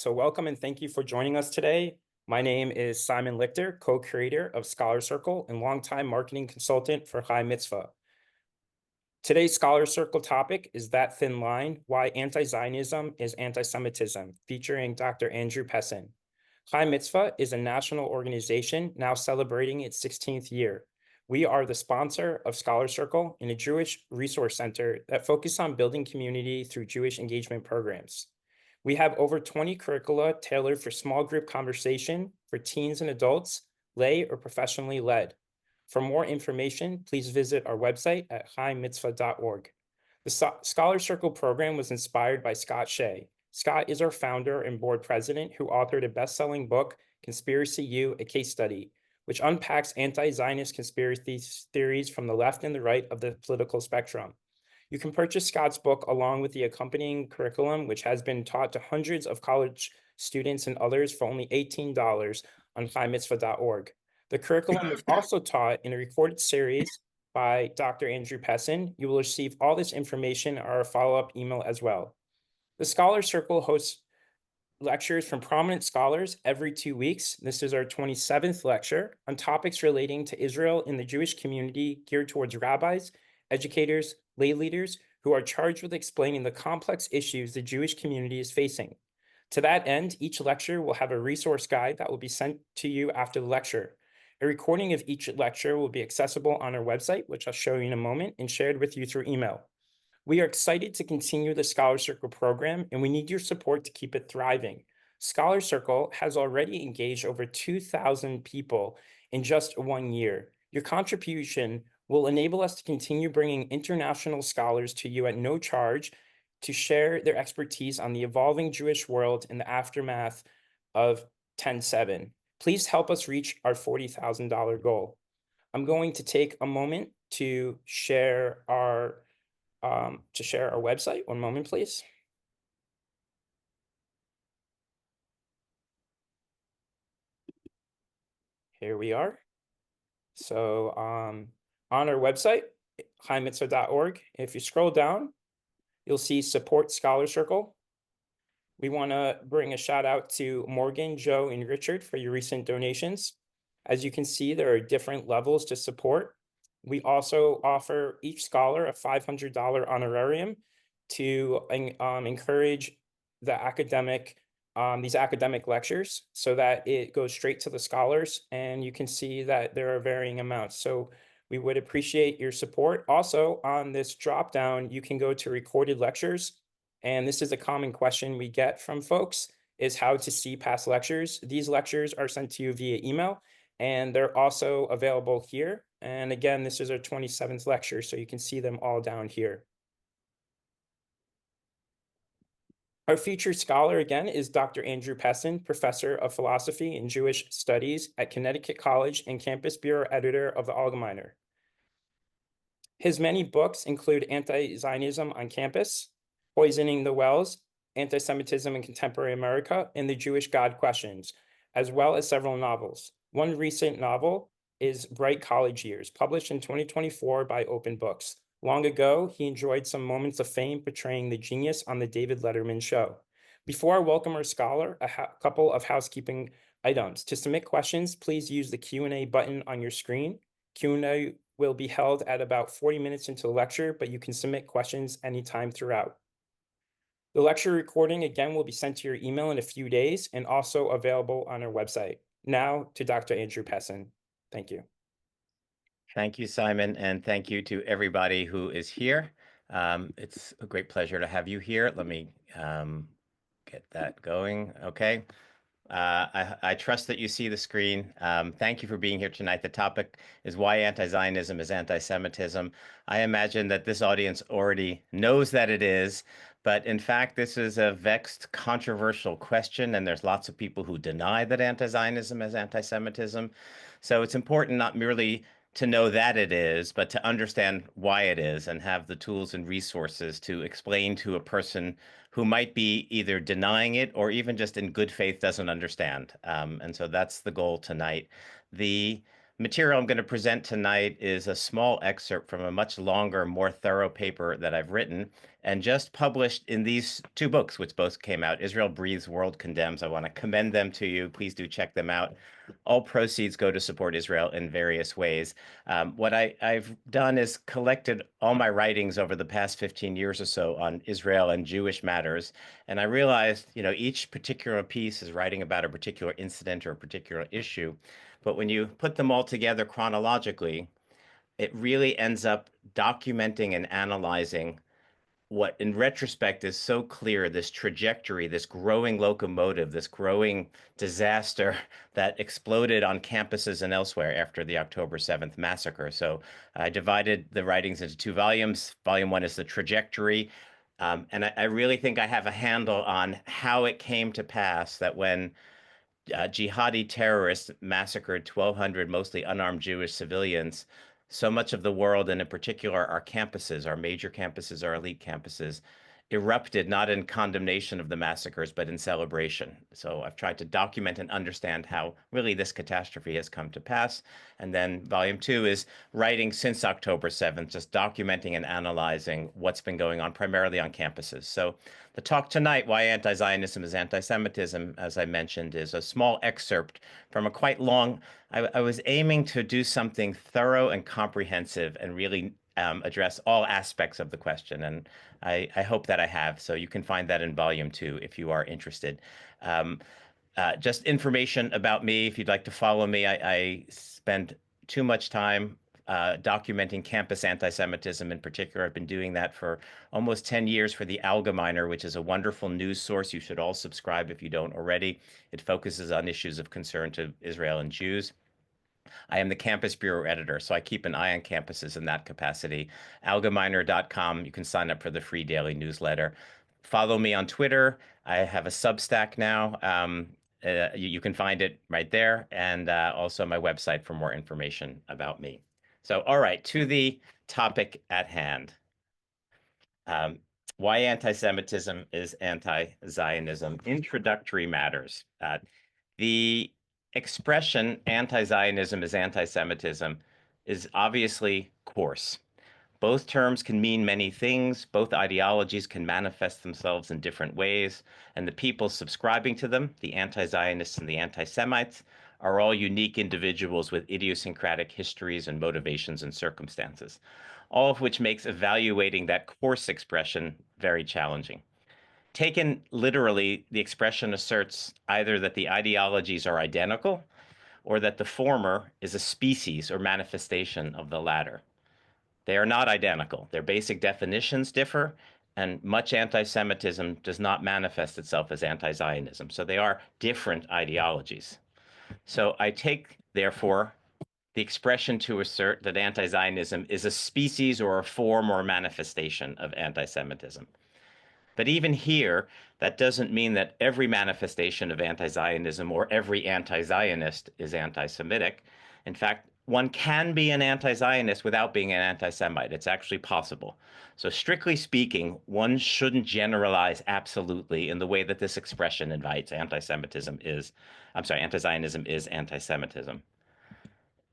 So welcome and thank you for joining us today. My name is Simon Lichter, co-creator of Scholar Circle and longtime marketing consultant for Chai Mitzvah. Today's Scholar Circle topic is That Thin Line, Why Anti-Zionism is Anti-Semitism, featuring Dr. Andrew Pessin. Chai Mitzvah is a national organization now celebrating its 16th year. We are the sponsor of Scholar Circle and a Jewish resource center that focuses on building community through Jewish engagement programs. We have over 20 curricula tailored for small group conversation for teens and adults, lay or professionally led. For more information, please visit our website at chaimitzvah.org. The Scholar Circle program was inspired by Scott Shea. Scott is our founder and board president who authored a best-selling book, Conspiracy U, A Case Study, which unpacks anti-Zionist conspiracy theories from the left and the right of the political spectrum. You can purchase Scott's book along with the accompanying curriculum, which has been taught to hundreds of college students and others for only $18 on chaimitzvah.org. The curriculum is also taught in a recorded series by Dr. Andrew Pessin. You will receive all this information in our follow-up email as well. The Scholar Circle hosts lectures from prominent scholars every 2 weeks. This is our 27th lecture on topics relating to Israel and the Jewish community geared towards rabbis, educators, lay leaders who are charged with explaining the complex issues the Jewish community is facing. To that end, each lecture will have a resource guide that will be sent to you after the lecture. A recording of each lecture will be accessible on our website, which I'll show you in a moment, and shared with you through email. We are excited to continue the Scholar Circle program, and we need your support to keep it thriving. Scholar Circle has already engaged over 2,000 people in just 1 year. Your contribution will enable us to continue bringing international scholars to you at no charge to share their expertise on the evolving Jewish world in the aftermath of 10/7. Please help us reach our $40,000 goal. I'm going to take a moment to share our website. One moment, please. Here we are. So on our website, chaimitzvah.org, if you scroll down, you'll see Support Scholar Circle. We want to bring a shout out to Morgan, Joe, and Richard for your recent donations. As you can see, there are different levels to support. We also offer each scholar a $500 honorarium to encourage these academic lectures so that it goes straight to the scholars, and you can see that there are varying amounts. So we would appreciate your support. Also, on this drop down, you can go to recorded lectures, and this is a common question we get from folks, is how to see past lectures. These lectures are sent to you via email, and they're also available here. And again, this is our 27th lecture, so you can see them all down here. Our featured scholar, again, is Dr. Andrew Pessin, Professor of Philosophy and Jewish Studies at Connecticut College and Campus Bureau Editor of the Allgemeiner. His many books include Anti-Zionism on Campus, Poisoning the Wells, Anti-Semitism in Contemporary America, and the Jewish God Questions, as well as several novels. One recent novel is Bright College Years, published in 2024 by Open Books. Long ago, he enjoyed some moments of fame portraying the genius on the David Letterman show. Before I welcome our scholar, a couple of housekeeping items. To submit questions, please use the Q&A button on your screen. Q&A will be held at about 40 minutes into the lecture, but you can submit questions anytime throughout. The lecture recording, again, will be sent to your email in a few days and also available on our website. Now to Dr. Andrew Pessin. Thank you. Thank you, Simon, and thank you to everybody who is here. It's a great pleasure to have you here. Let me get that going. Okay. I trust that you see the screen. Thank you for being here tonight. The topic is why anti-Zionism is anti-Semitism. I imagine that this audience already knows that it is, but in fact, this is a vexed, controversial question, and there's lots of people who deny that anti-Zionism is anti-Semitism. So it's important not merely to know that it is, but to understand why it is and have the tools and resources to explain to a person who might be either denying it or even just in good faith doesn't understand. And so that's the goal tonight. The material I'm going to present tonight is a small excerpt from a much longer, more thorough paper that I've written and just published in these two books, which both came out, Israel Breathes, World Condemns. I want to commend them to you. Please do check them out. All proceeds go to support Israel in various ways. What I've done is collected all my writings over the past 15 years or so on Israel and Jewish matters. And I realized, each particular piece is writing about a particular incident or a particular issue. But when you put them all together chronologically, it really ends up documenting and analyzing what in retrospect is so clear, this trajectory, this growing locomotive, this growing disaster that exploded on campuses and elsewhere after the October 7th massacre. So I divided the writings into two volumes. Volume one is the trajectory. And I really think I have a handle on how it came to pass that when jihadi terrorists massacred 1,200 mostly unarmed Jewish civilians. So much of the world, and in particular our campuses, our major campuses, our elite campuses, erupted not in condemnation of the massacres, but in celebration. So I've tried to document and understand how really this catastrophe has come to pass. And then volume two is writing since October 7th, just documenting and analyzing what's been going on primarily on campuses. So the talk tonight, Why Anti-Zionism is Anti-Semitism, as I mentioned, is a small excerpt from a quite long. I was aiming to do something thorough and comprehensive and really address all aspects of the question. And I hope that I have. So you can find that in volume two if you are interested. Just information about me, if you'd like to follow me, I spend too much time documenting campus anti-Semitism in particular. I've been doing that for almost 10 years for the Allgemeiner, which is a wonderful news source. You should all subscribe if you don't already. It focuses on issues of concern to Israel and Jews. I am the campus bureau editor, so I keep an eye on campuses in that capacity. Allgemeiner.com, you can sign up for the free daily newsletter. Follow me on Twitter. I have a Substack now. You can find it right there, and also my website for more information about me. So, all right, to the topic at hand. Why anti-Semitism is anti-Zionism. Introductory matters. The expression anti-Zionism is anti-Semitism is obviously coarse. Both terms can mean many things. Both ideologies can manifest themselves in different ways. And the people subscribing to them, the anti-Zionists and the anti-Semites, are all unique individuals with idiosyncratic histories and motivations and circumstances, all of which makes evaluating that coarse expression very challenging. Taken literally, the expression asserts either that the ideologies are identical or that the former is a species or manifestation of the latter. They are not identical. Their basic definitions differ, and much anti-Semitism does not manifest itself as anti-Zionism. So they are different ideologies. So I take, therefore, the expression to assert that anti-Zionism is a species or a form or a manifestation of anti-Semitism. But even here, that doesn't mean that every manifestation of anti-Zionism or every anti-Zionist is anti-Semitic. In fact, one can be an anti-Zionist without being an anti-Semite. It's actually possible. So strictly speaking, one shouldn't generalize absolutely in the way that this expression invites. Anti-Semitism is, I'm sorry, anti-Zionism is anti-Semitism.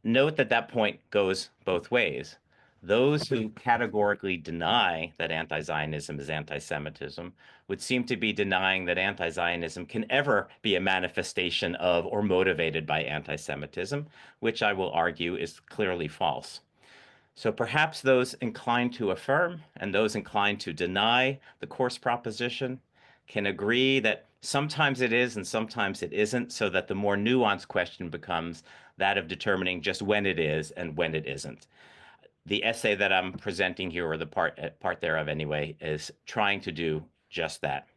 Note that that point goes both ways. Those who categorically deny that anti-Zionism is anti-Semitism would seem to be denying that anti-Zionism can ever be a manifestation of or motivated by anti-Semitism, which I will argue is clearly false. So perhaps those inclined to affirm and those inclined to deny the course proposition can agree that sometimes it is and sometimes it isn't, so that the more nuanced question becomes that of determining just when it is and when it isn't. The essay that I'm presenting here, or the part thereof anyway, is trying to do just that.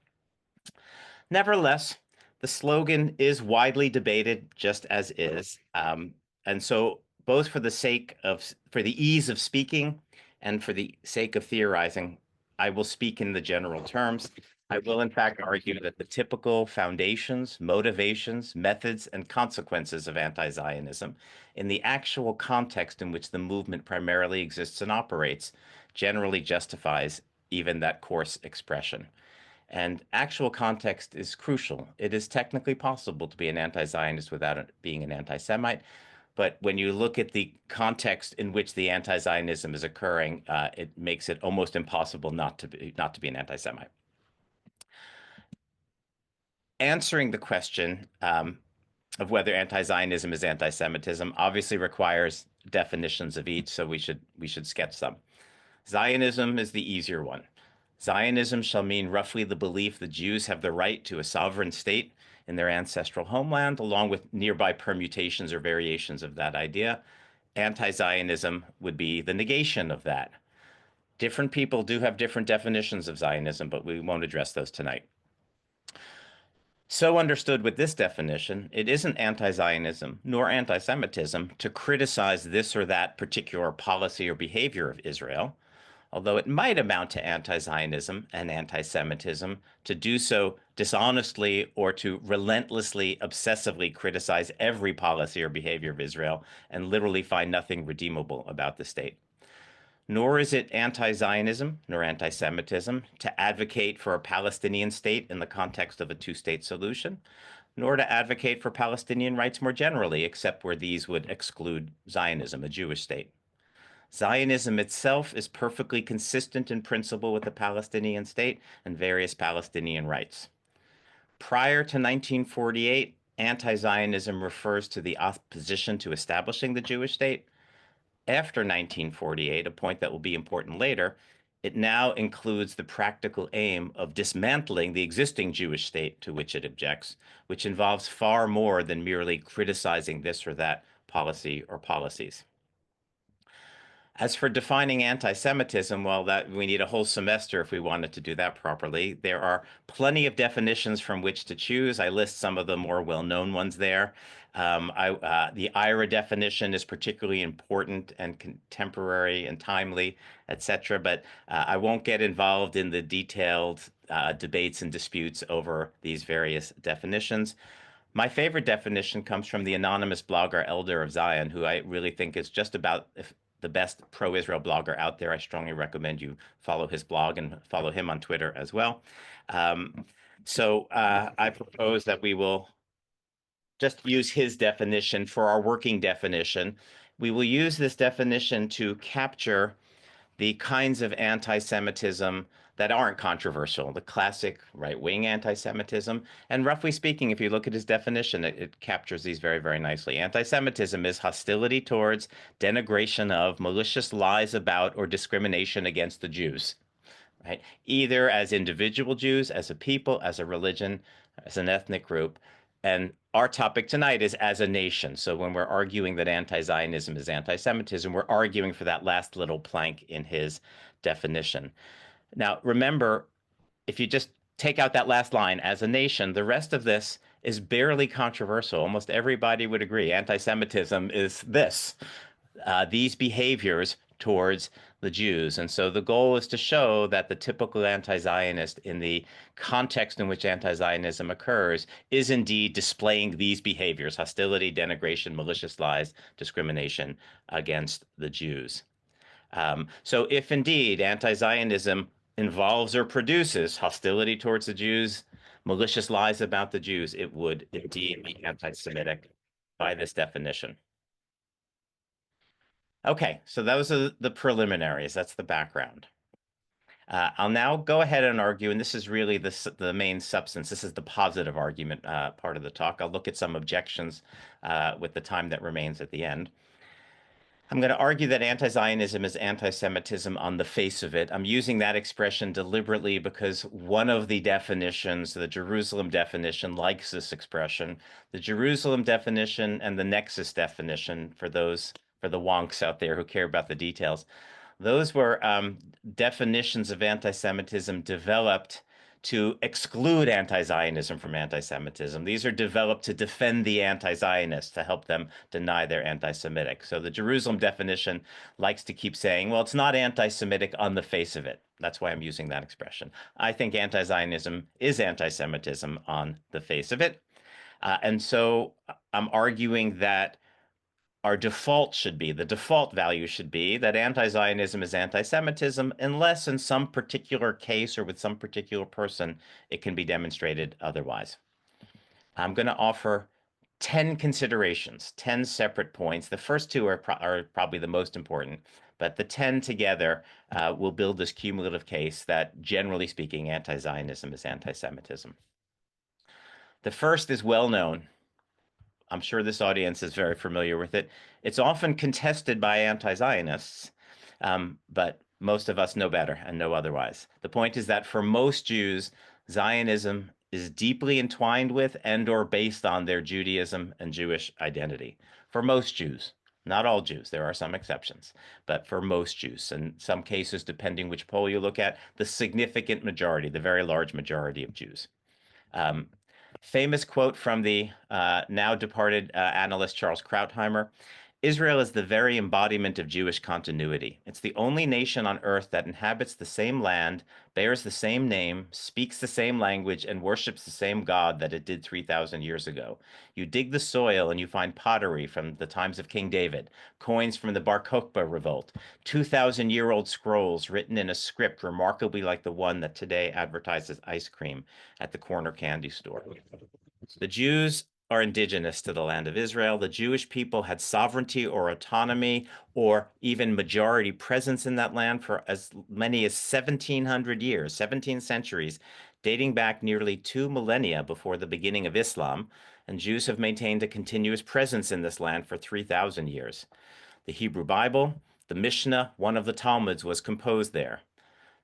Nevertheless, the slogan is widely debated, just as is. And so both for the ease of speaking and for the sake of theorizing, I will speak in the general terms. I will, in fact, argue that the typical foundations, motivations, methods, and consequences of anti-Zionism in the actual context in which the movement primarily exists and operates generally justifies even that coarse expression. And actual context is crucial. It is technically possible to be an anti-Zionist without being an anti-Semite, But when you look at the context in which the anti-Zionism is occurring, it makes it almost impossible not to be an anti-Semite. Answering the question of whether anti-Zionism is anti-Semitism obviously requires definitions of each, so we should sketch some. Zionism is the easier one. Zionism shall mean roughly the belief the Jews have the right to a sovereign state in their ancestral homeland, along with nearby permutations or variations of that idea. Anti-Zionism would be the negation of that. Different people do have different definitions of Zionism, but we won't address those tonight. So understood with this definition, it isn't anti-Zionism nor anti-Semitism to criticize this or that particular policy or behavior of Israel, although it might amount to anti-Zionism and anti-Semitism to do so dishonestly or to relentlessly, obsessively criticize every policy or behavior of Israel and literally find nothing redeemable about the state. Nor is it anti-Zionism nor anti-Semitism to advocate for a Palestinian state in the context of a two-state solution, nor to advocate for Palestinian rights more generally, except where these would exclude Zionism, a Jewish state. Zionism itself is perfectly consistent in principle with the Palestinian state and various Palestinian rights. Prior to 1948, anti-Zionism refers to the opposition to establishing the Jewish state. After 1948, a point that will be important later, it now includes the practical aim of dismantling the existing Jewish state to which it objects, which involves far more than merely criticizing this or that policy or policies. As for defining anti-Semitism, well, that we need a whole semester if we wanted to do that properly. There are plenty of definitions from which to choose. I list some of the more well-known ones there. The IRA definition is particularly important and contemporary and timely, etc. But I won't get involved in the detailed debates and disputes over these various definitions. My favorite definition comes from the anonymous blogger Elder of Zion, who I really think is just about the best pro-Israel blogger out there. I strongly recommend you follow his blog and follow him on Twitter as well. I propose that we will just use his definition for our working definition. We will use this definition to capture the kinds of anti-Semitism that aren't controversial, the classic right-wing anti-Semitism. And roughly speaking, if you look at his definition, it captures these very, very nicely. Anti-Semitism is hostility towards, denigration of, malicious lies about, or discrimination against the Jews, right? Either as individual Jews, as a people, as a religion, as an ethnic group. And our topic tonight is as a nation. So when we're arguing that anti-Zionism is anti-Semitism, we're arguing for that last little plank in his definition. Now, remember, if you just take out that last line, as a nation, the rest of this is barely controversial. Almost everybody would agree. Anti-Semitism is this, these behaviors towards the Jews. And so the goal is to show that the typical anti-Zionist in the context in which anti-Zionism occurs is indeed displaying these behaviors: hostility, denigration, malicious lies, discrimination against the Jews. So if indeed anti-Zionism involves or produces hostility towards the Jews, malicious lies about the Jews, it would indeed be anti-Semitic by this definition. Okay, so those are the preliminaries. That's the background. I'll now go ahead and argue, and this is really the main substance. This is the positive argument part of the talk. I'll look at some objections with the time that remains at the end. I'm going to argue that anti-Zionism is anti-Semitism on the face of it. I'm using that expression deliberately because one of the definitions, the Jerusalem definition, likes this expression. The Jerusalem definition and the Nexus definition, for the wonks out there who care about the details, those were definitions of anti-Semitism developed to exclude anti-Zionism from anti-Semitism. These are developed to defend the anti-Zionists, to help them deny they're anti-Semitic. So the Jerusalem definition likes to keep saying, well, it's not anti-Semitic on the face of it. That's why I'm using that expression. I think anti-Zionism is anti-Semitism on the face of it. And so I'm arguing that our default should be, the default value should be that anti-Zionism is anti-Semitism, unless in some particular case or with some particular person, it can be demonstrated otherwise. I'm going to offer 10 considerations, 10 separate points. The first two are probably the most important, but the 10 together will build this cumulative case that, generally speaking, anti-Zionism is anti-Semitism. The first is well known. I'm sure this audience is very familiar with it. It's often contested by anti-Zionists, but most of us know better and know otherwise. The point is that for most Jews, Zionism is deeply entwined with and or based on their Judaism and Jewish identity. For most Jews, not all Jews, there are some exceptions, but for most Jews, in some cases, depending which poll you look at, the significant majority, the very large majority of Jews. Famous quote from the now departed analyst Charles Krautheimer: Israel is the very embodiment of Jewish continuity. It's the only nation on earth that inhabits the same land, bears the same name, speaks the same language, and worships the same God that it did 3,000 years ago. You dig the soil and you find pottery from the times of King David, coins from the Bar Kokhba revolt, 2,000-year-old scrolls written in a script remarkably like the one that today advertises ice cream at the corner candy store. The Jews are indigenous to the land of Israel. The Jewish people had sovereignty or autonomy or even majority presence in that land for as many as 1,700 years, 17 centuries, dating back nearly 2 millennia before the beginning of Islam, and Jews have maintained a continuous presence in this land for 3,000 years. The Hebrew Bible, the Mishnah, one of the Talmuds, was composed there.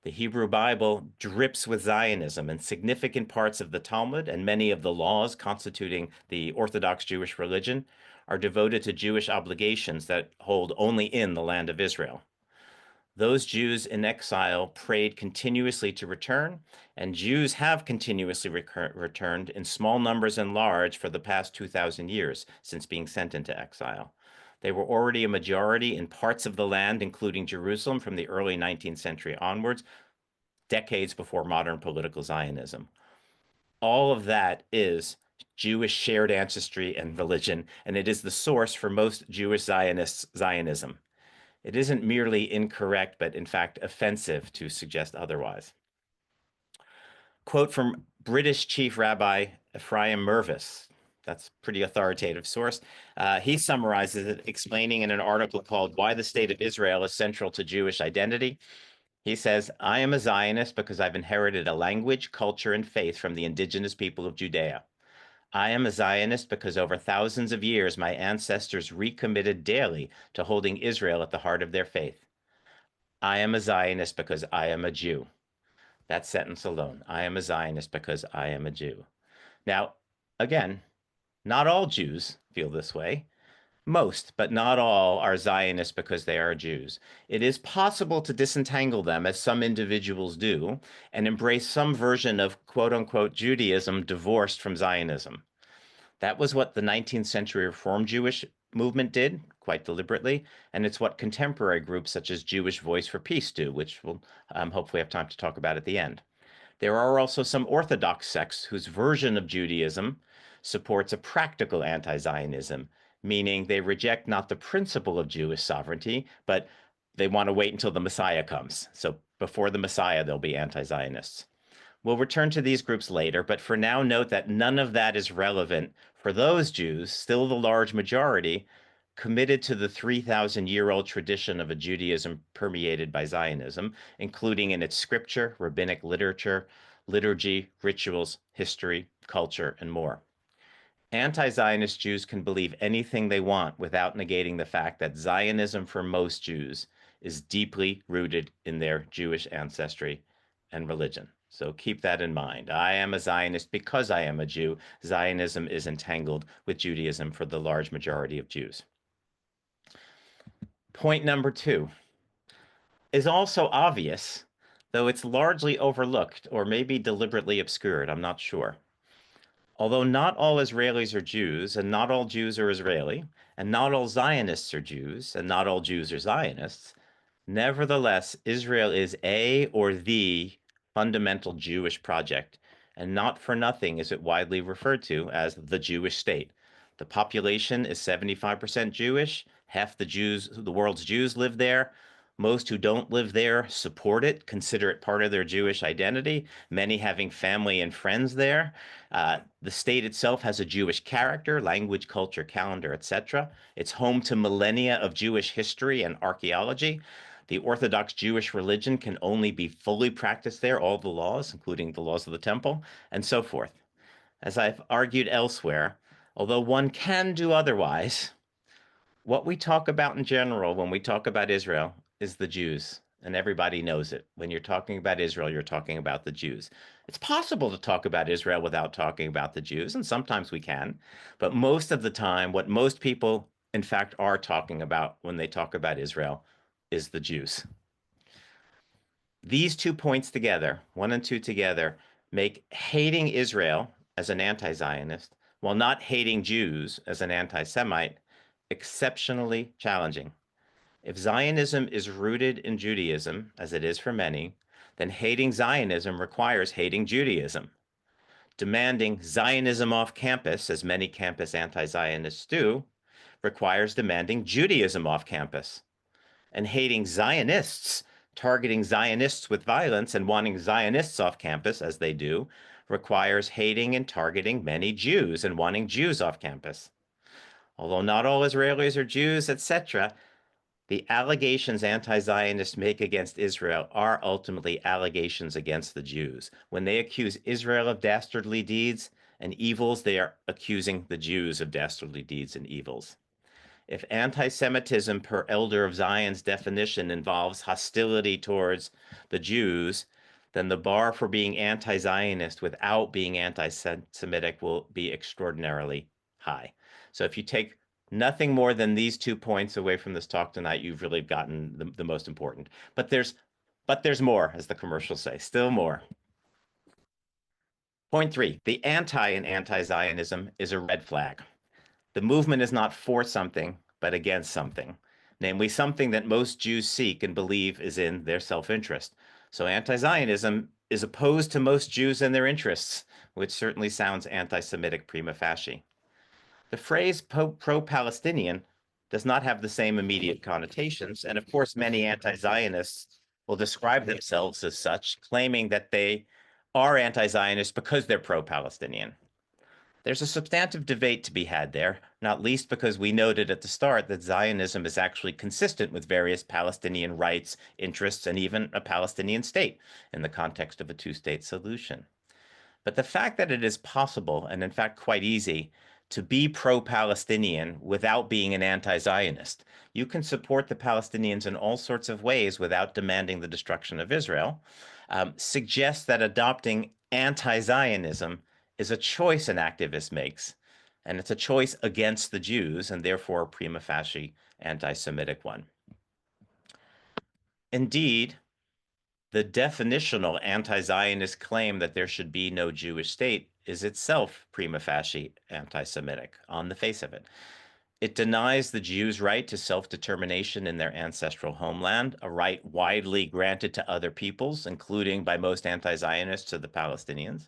The Hebrew Bible drips with Zionism, and significant parts of the Talmud and many of the laws constituting the Orthodox Jewish religion are devoted to Jewish obligations that hold only in the land of Israel. Those Jews in exile prayed continuously to return, and Jews have continuously returned in small numbers and large for the past 2,000 years since being sent into exile. They were already a majority in parts of the land, including Jerusalem, from the early 19th century onwards, decades before modern political Zionism. All of that is Jewish shared ancestry and religion, and it is the source for most Jewish Zionists' Zionism. It isn't merely incorrect, but in fact offensive to suggest otherwise. Quote from British Chief Rabbi Ephraim Mervis. That's a pretty authoritative source. He summarizes it, explaining in an article called Why the State of Israel is Central to Jewish Identity. He says, I am a Zionist because I've inherited a language, culture, and faith from the indigenous people of Judea. I am a Zionist because over thousands of years, my ancestors recommitted daily to holding Israel at the heart of their faith. I am a Zionist because I am a Jew. That sentence alone. I am a Zionist because I am a Jew. Now, again, not all Jews feel this way. Most, but not all, are Zionists because they are Jews. It is possible to disentangle them, as some individuals do, and embrace some version of quote unquote Judaism divorced from Zionism. That was what the 19th century Reform Jewish movement did, quite deliberately, and it's what contemporary groups such as Jewish Voice for Peace do, which we'll hopefully have time to talk about at the end. There are also some Orthodox sects whose version of Judaism supports a practical anti-Zionism, meaning they reject not the principle of Jewish sovereignty, but they want to wait until the Messiah comes. So before the Messiah, they'll be anti-Zionists. We'll return to these groups later, but for now, note that none of that is relevant for those Jews, still the large majority, committed to the 3,000-year-old tradition of a Judaism permeated by Zionism, including in its scripture, rabbinic literature, liturgy, rituals, history, culture, and more. Anti-Zionist Jews can believe anything they want without negating the fact that Zionism for most Jews is deeply rooted in their Jewish ancestry and religion. So keep that in mind. I am a Zionist because I am a Jew. Zionism is entangled with Judaism for the large majority of Jews. Point number 2 is also obvious, though it's largely overlooked or maybe deliberately obscured. I'm not sure. Although not all Israelis are Jews, and not all Jews are Israeli, and not all Zionists are Jews, and not all Jews are Zionists, nevertheless, Israel is a or the fundamental Jewish project, and not for nothing is it widely referred to as the Jewish state. The population is 75% Jewish. Half the world's Jews live there. Most who don't live there support it, consider it part of their Jewish identity, many having family and friends there. The state itself has a Jewish character, language, culture, calendar, etc. It's home to millennia of Jewish history and archaeology. The Orthodox Jewish religion can only be fully practiced there, all the laws, including the laws of the temple, and so forth. As I've argued elsewhere, although one can do otherwise, what we talk about in general when we talk about Israel is the Jews, and everybody knows it. When you're talking about Israel, you're talking about the Jews. It's possible to talk about Israel without talking about the Jews, and sometimes we can. But most of the time, what most people, in fact, are talking about when they talk about Israel is the Jews. These 2 points together, 1 and 2 together, make hating Israel as an anti-Zionist while not hating Jews as an anti-Semite exceptionally challenging. If Zionism is rooted in Judaism, as it is for many, then hating Zionism requires hating Judaism. Demanding Zionism off campus, as many campus anti-Zionists do, requires demanding Judaism off campus. And hating Zionists, targeting Zionists with violence and wanting Zionists off campus, as they do, requires hating and targeting many Jews and wanting Jews off campus. Although not all Israelis are Jews, etc., the allegations anti-Zionists make against Israel are ultimately allegations against the Jews. When they accuse Israel of dastardly deeds and evils, they are accusing the Jews of dastardly deeds and evils. If anti-Semitism per Elder of Zion's definition involves hostility towards the Jews, then the bar for being anti-Zionist without being anti-Semitic will be extraordinarily high. So if you take nothing more than these 2 points away from this talk tonight, you've really gotten the most important. But there's more, as the commercials say, still more. Point 3, the anti in anti-Zionism is a red flag. The movement is not for something, but against something, namely something that most Jews seek and believe is in their self-interest. So anti-Zionism is opposed to most Jews and their interests, which certainly sounds anti-Semitic prima facie. The phrase pro-Palestinian does not have the same immediate connotations, and of course many anti-Zionists will describe themselves as such, claiming that they are anti-Zionist because they're pro-Palestinian. There's a substantive debate to be had there, not least because we noted at the start that Zionism is actually consistent with various Palestinian rights, interests, and even a Palestinian state in the context of a two-state solution. But the fact that it is possible, and in fact quite easy, to be pro-Palestinian without being an anti-Zionist. You can support the Palestinians in all sorts of ways without demanding the destruction of Israel, suggests that adopting anti-Zionism is a choice an activist makes, and it's a choice against the Jews, and therefore a prima facie anti-Semitic one. Indeed, the definitional anti-Zionist claim that there should be no Jewish state is itself prima facie anti-Semitic on the face of it. It denies the Jews' right to self-determination in their ancestral homeland, a right widely granted to other peoples, including by most anti-Zionists to the Palestinians.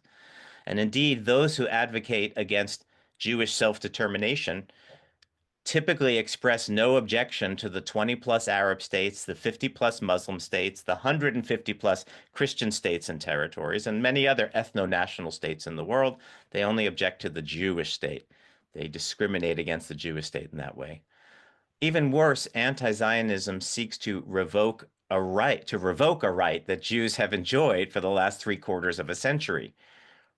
And indeed, those who advocate against Jewish self-determination typically express no objection to the 20-plus Arab states, the 50-plus Muslim states, the 150-plus Christian states and territories, and many other ethno-national states in the world. They only object to the Jewish state. They discriminate against the Jewish state in that way. Even worse, anti-Zionism seeks to revoke a right that Jews have enjoyed for the last 3/4 of a century.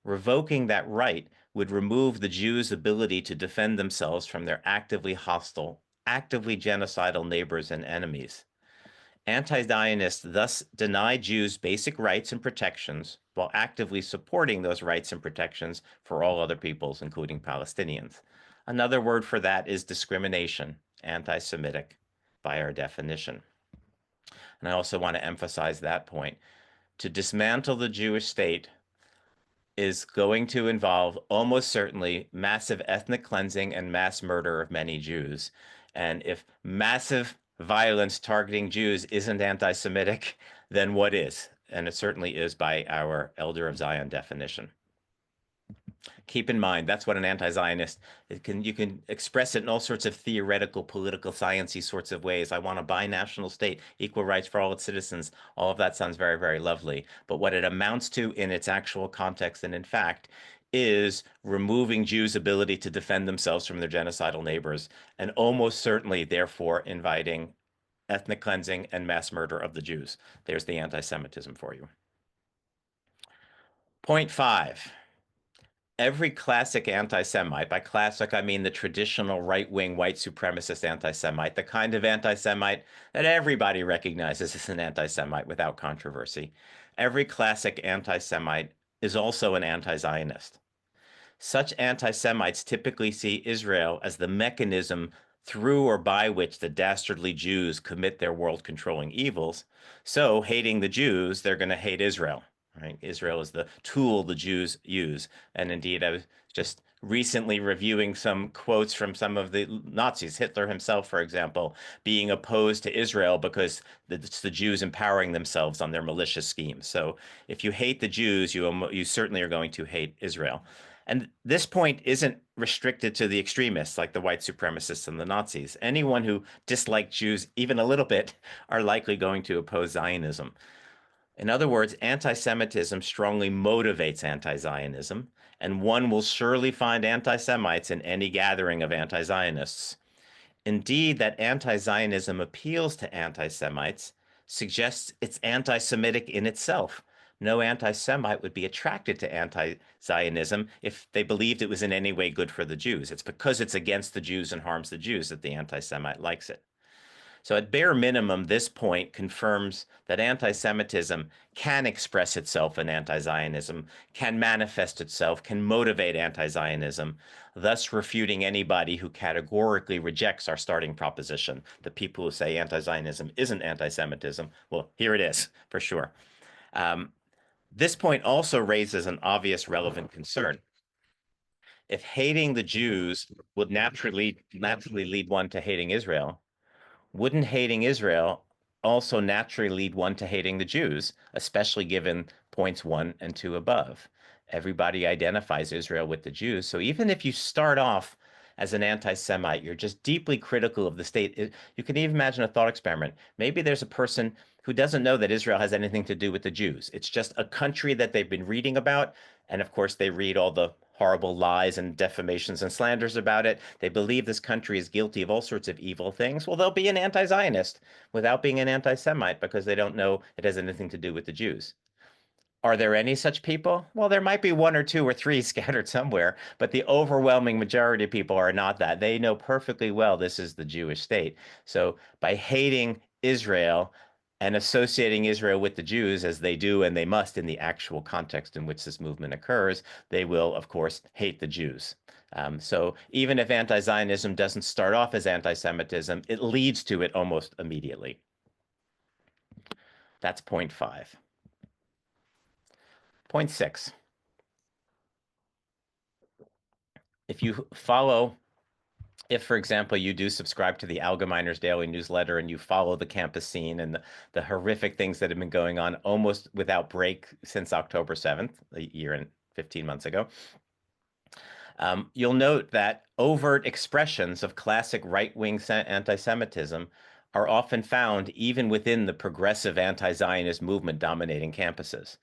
Revoking that right would remove the Jews' ability to defend themselves from their actively hostile, actively genocidal neighbors and enemies. Anti-Zionists thus deny Jews basic rights and protections while actively supporting those rights and protections for all other peoples, including Palestinians. Another word for that is discrimination, anti-Semitic by our definition. And I also want to emphasize that point. To dismantle the Jewish state is going to involve almost certainly massive ethnic cleansing and mass murder of many Jews. And if massive violence targeting Jews isn't anti-Semitic, then what is? And it certainly is by our Elder of Zion definition. Keep in mind, that's what an anti-Zionist, you can express it in all sorts of theoretical, political, sciencey sorts of ways. I want a binational state, equal rights for all its citizens. All of that sounds very, very lovely. But what it amounts to in its actual context and in fact is removing Jews' ability to defend themselves from their genocidal neighbors, and almost certainly, therefore, inviting ethnic cleansing and mass murder of the Jews. There's the anti-Semitism for you. Point 5. Every classic anti-Semite, by classic I mean the traditional right-wing white supremacist anti-Semite, the kind of anti-Semite that everybody recognizes as an anti-Semite without controversy. Every classic anti-Semite is also an anti-Zionist. Such anti-Semites typically see Israel as the mechanism through or by which the dastardly Jews commit their world-controlling evils. So, hating the Jews, they're going to hate Israel. Right? Israel is the tool the Jews use. And indeed, I was just recently reviewing some quotes from some of the Nazis, Hitler himself, for example, being opposed to Israel because it's the Jews empowering themselves on their malicious schemes. So if you hate the Jews, you certainly are going to hate Israel. And this point isn't restricted to the extremists like the white supremacists and the Nazis. Anyone who dislikes Jews even a little bit are likely going to oppose Zionism. In other words, anti-Semitism strongly motivates anti-Zionism, and one will surely find anti-Semites in any gathering of anti-Zionists. Indeed, that anti-Zionism appeals to anti-Semites suggests it's anti-Semitic in itself. No anti-Semite would be attracted to anti-Zionism if they believed it was in any way good for the Jews. It's because it's against the Jews and harms the Jews that the anti-Semite likes it. So at bare minimum, this point confirms that anti-Semitism can express itself in anti-Zionism, can manifest itself, can motivate anti-Zionism, thus refuting anybody who categorically rejects our starting proposition. The people who say anti-Zionism isn't anti-Semitism, well, here it is, for sure. This point also raises an obvious relevant concern. If hating the Jews would naturally lead one to hating Israel, wouldn't hating Israel also naturally lead one to hating the Jews, especially given points 1 and 2 above? Everybody identifies Israel with the Jews. So even if you start off as an anti-Semite, you're just deeply critical of the state. You can even imagine a thought experiment. Maybe there's a person who doesn't know that Israel has anything to do with the Jews. It's just a country that they've been reading about. And of course, they read all the horrible lies and defamations and slanders about it. They believe this country is guilty of all sorts of evil things. Well, they'll be an anti-Zionist without being an anti-Semite because they don't know it has anything to do with the Jews. Are there any such people? Well, there might be 1 or 2 or 3 scattered somewhere, but the overwhelming majority of people are not that. They know perfectly well this is the Jewish state. So by hating Israel and associating Israel with the Jews, as they do and they must in the actual context in which this movement occurs, they will, of course, hate the Jews. So even if anti-Zionism doesn't start off as anti-Semitism, it leads to it almost immediately. That's point 5. Point 6. If you follow, if, for example, you do subscribe to the Allgemeiner's daily newsletter and you follow the campus scene and the horrific things that have been going on almost without break since October 7th, a year and 15 months ago, you'll note that overt expressions of classic right-wing anti-Semitism are often found even within the progressive anti-Zionist movement dominating campuses.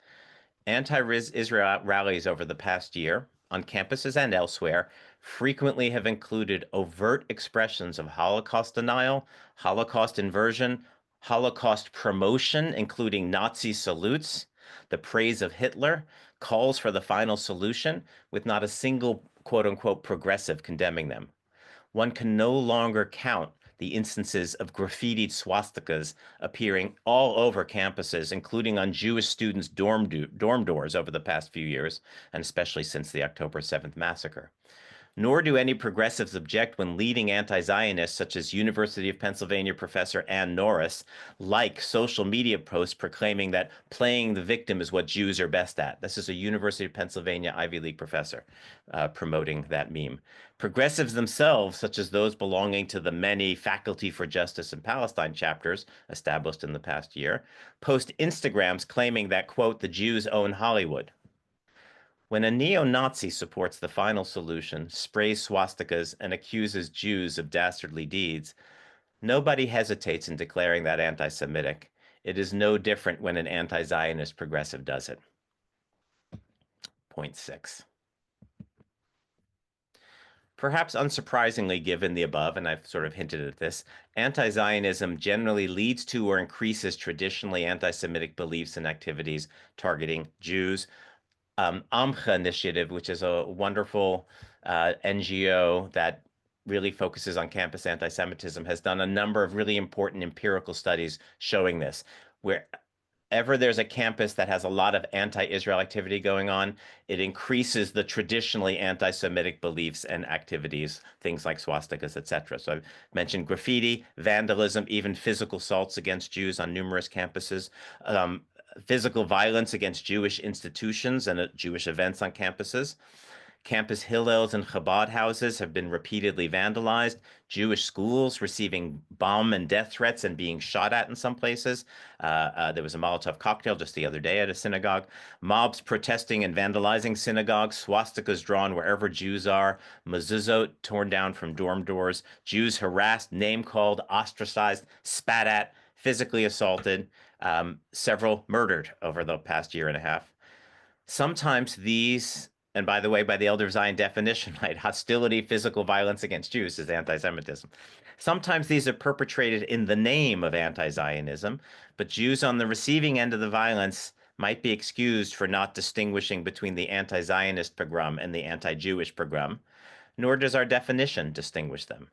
Anti-Israel rallies over the past year, on campuses and elsewhere, frequently have included overt expressions of Holocaust denial, Holocaust inversion, Holocaust promotion, including Nazi salutes, the praise of Hitler, calls for the final solution, with not a single quote-unquote progressive condemning them. One can no longer count the instances of graffitied swastikas appearing all over campuses, including on Jewish students' dorm doors over the past few years, and especially since the October 7th massacre. Nor do any progressives object when leading anti-Zionists, such as University of Pennsylvania professor Ann Norris, like social media posts proclaiming that playing the victim is what Jews are best at. This is a University of Pennsylvania Ivy League professor promoting that meme. Progressives themselves, such as those belonging to the many Faculty for Justice in Palestine chapters established in the past year, post Instagrams claiming that, quote, the Jews own Hollywood. When a neo-Nazi supports the final solution, sprays swastikas, and accuses Jews of dastardly deeds, nobody hesitates in declaring that anti-Semitic. It is no different when an anti-Zionist progressive does it. Point 6. Perhaps unsurprisingly, given the above, and I've sort of hinted at this, anti-Zionism generally leads to or increases traditionally anti-Semitic beliefs and activities targeting Jews. Amcha Initiative, which is a wonderful NGO that really focuses on campus anti-Semitism, has done a number of really important empirical studies showing this. Wherever there's a campus that has a lot of anti-Israel activity going on, it increases the traditionally anti-Semitic beliefs and activities, things like swastikas, etc. So I've mentioned graffiti, vandalism, even physical assaults against Jews on numerous campuses, physical violence against Jewish institutions and Jewish events on campuses. Campus Hillels and Chabad houses have been repeatedly vandalized. Jewish schools receiving bomb and death threats and being shot at in some places. There was a Molotov cocktail just the other day at a synagogue. Mobs protesting and vandalizing synagogues. Swastikas drawn wherever Jews are. Mezuzot torn down from dorm doors. Jews harassed, name-called, ostracized, spat at, physically assaulted. Several murdered over the past year and a half. Sometimes these, and by the way, by the Elder Zion definition, right, hostility, physical violence against Jews is anti-Semitism. Sometimes these are perpetrated in the name of anti-Zionism, but Jews on the receiving end of the violence might be excused for not distinguishing between the anti-Zionist pogrom and the anti-Jewish pogrom, nor does our definition distinguish them.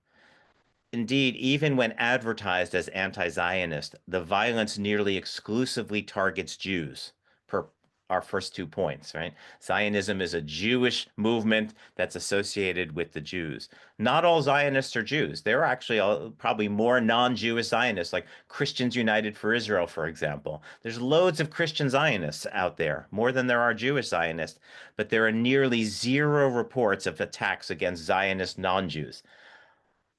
Indeed, even when advertised as anti-Zionist, the violence nearly exclusively targets Jews, per our first 2 points, right? Zionism is a Jewish movement that's associated with the Jews. Not all Zionists are Jews. There are actually probably more non-Jewish Zionists, like Christians United for Israel, for example. There's loads of Christian Zionists out there, more than there are Jewish Zionists, but there are nearly zero reports of attacks against Zionist non-Jews.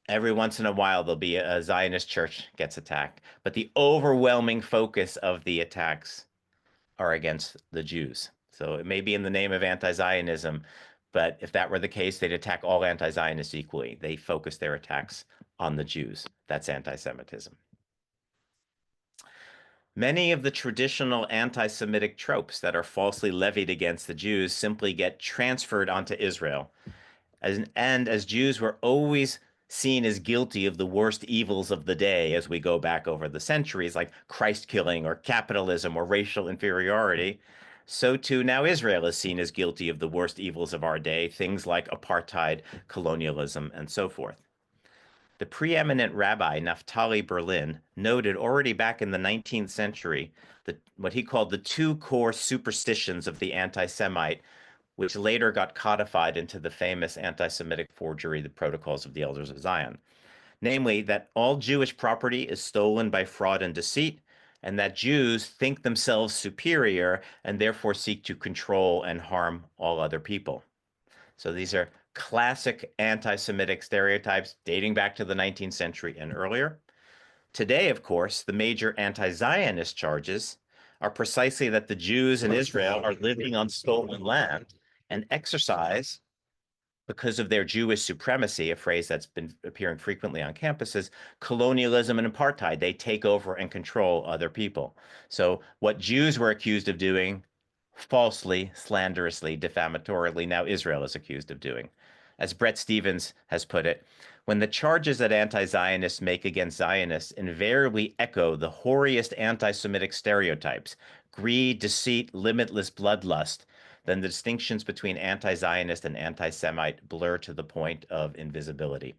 Every once in a while, there'll be a Zionist church gets attacked, but the overwhelming focus of the attacks are against the Jews. So it may be in the name of anti-Zionism, but if that were the case, they'd attack all anti-Zionists equally. They focus their attacks on the Jews. That's anti-Semitism. Many of the traditional anti-Semitic tropes that are falsely levied against the Jews simply get transferred onto Israel. And as Jews were always seen as guilty of the worst evils of the day as we go back over the centuries, like Christ killing or capitalism or racial inferiority, so too now Israel is seen as guilty of the worst evils of our day, things like apartheid, colonialism, and so forth. The preeminent rabbi Naftali Berlin noted already back in the 19th century that what he called the two core superstitions of the anti-Semite, which later got codified into the famous anti-Semitic forgery, the Protocols of the Elders of Zion. Namely, that all Jewish property is stolen by fraud and deceit, and that Jews think themselves superior and therefore seek to control and harm all other people. So these are classic anti-Semitic stereotypes dating back to the 19th century and earlier. Today, of course, the major anti-Zionist charges are precisely that the Jews in Israel are living on stolen land and exercise, because of their Jewish supremacy, a phrase that's been appearing frequently on campuses, colonialism and apartheid. They take over and control other people. So what Jews were accused of doing falsely, slanderously, defamatorily, now Israel is accused of doing. As Brett Stevens has put it, when the charges that anti-Zionists make against Zionists invariably echo the hoariest anti-Semitic stereotypes, greed, deceit, limitless bloodlust, then the distinctions between anti-Zionist and anti-Semite blur to the point of invisibility.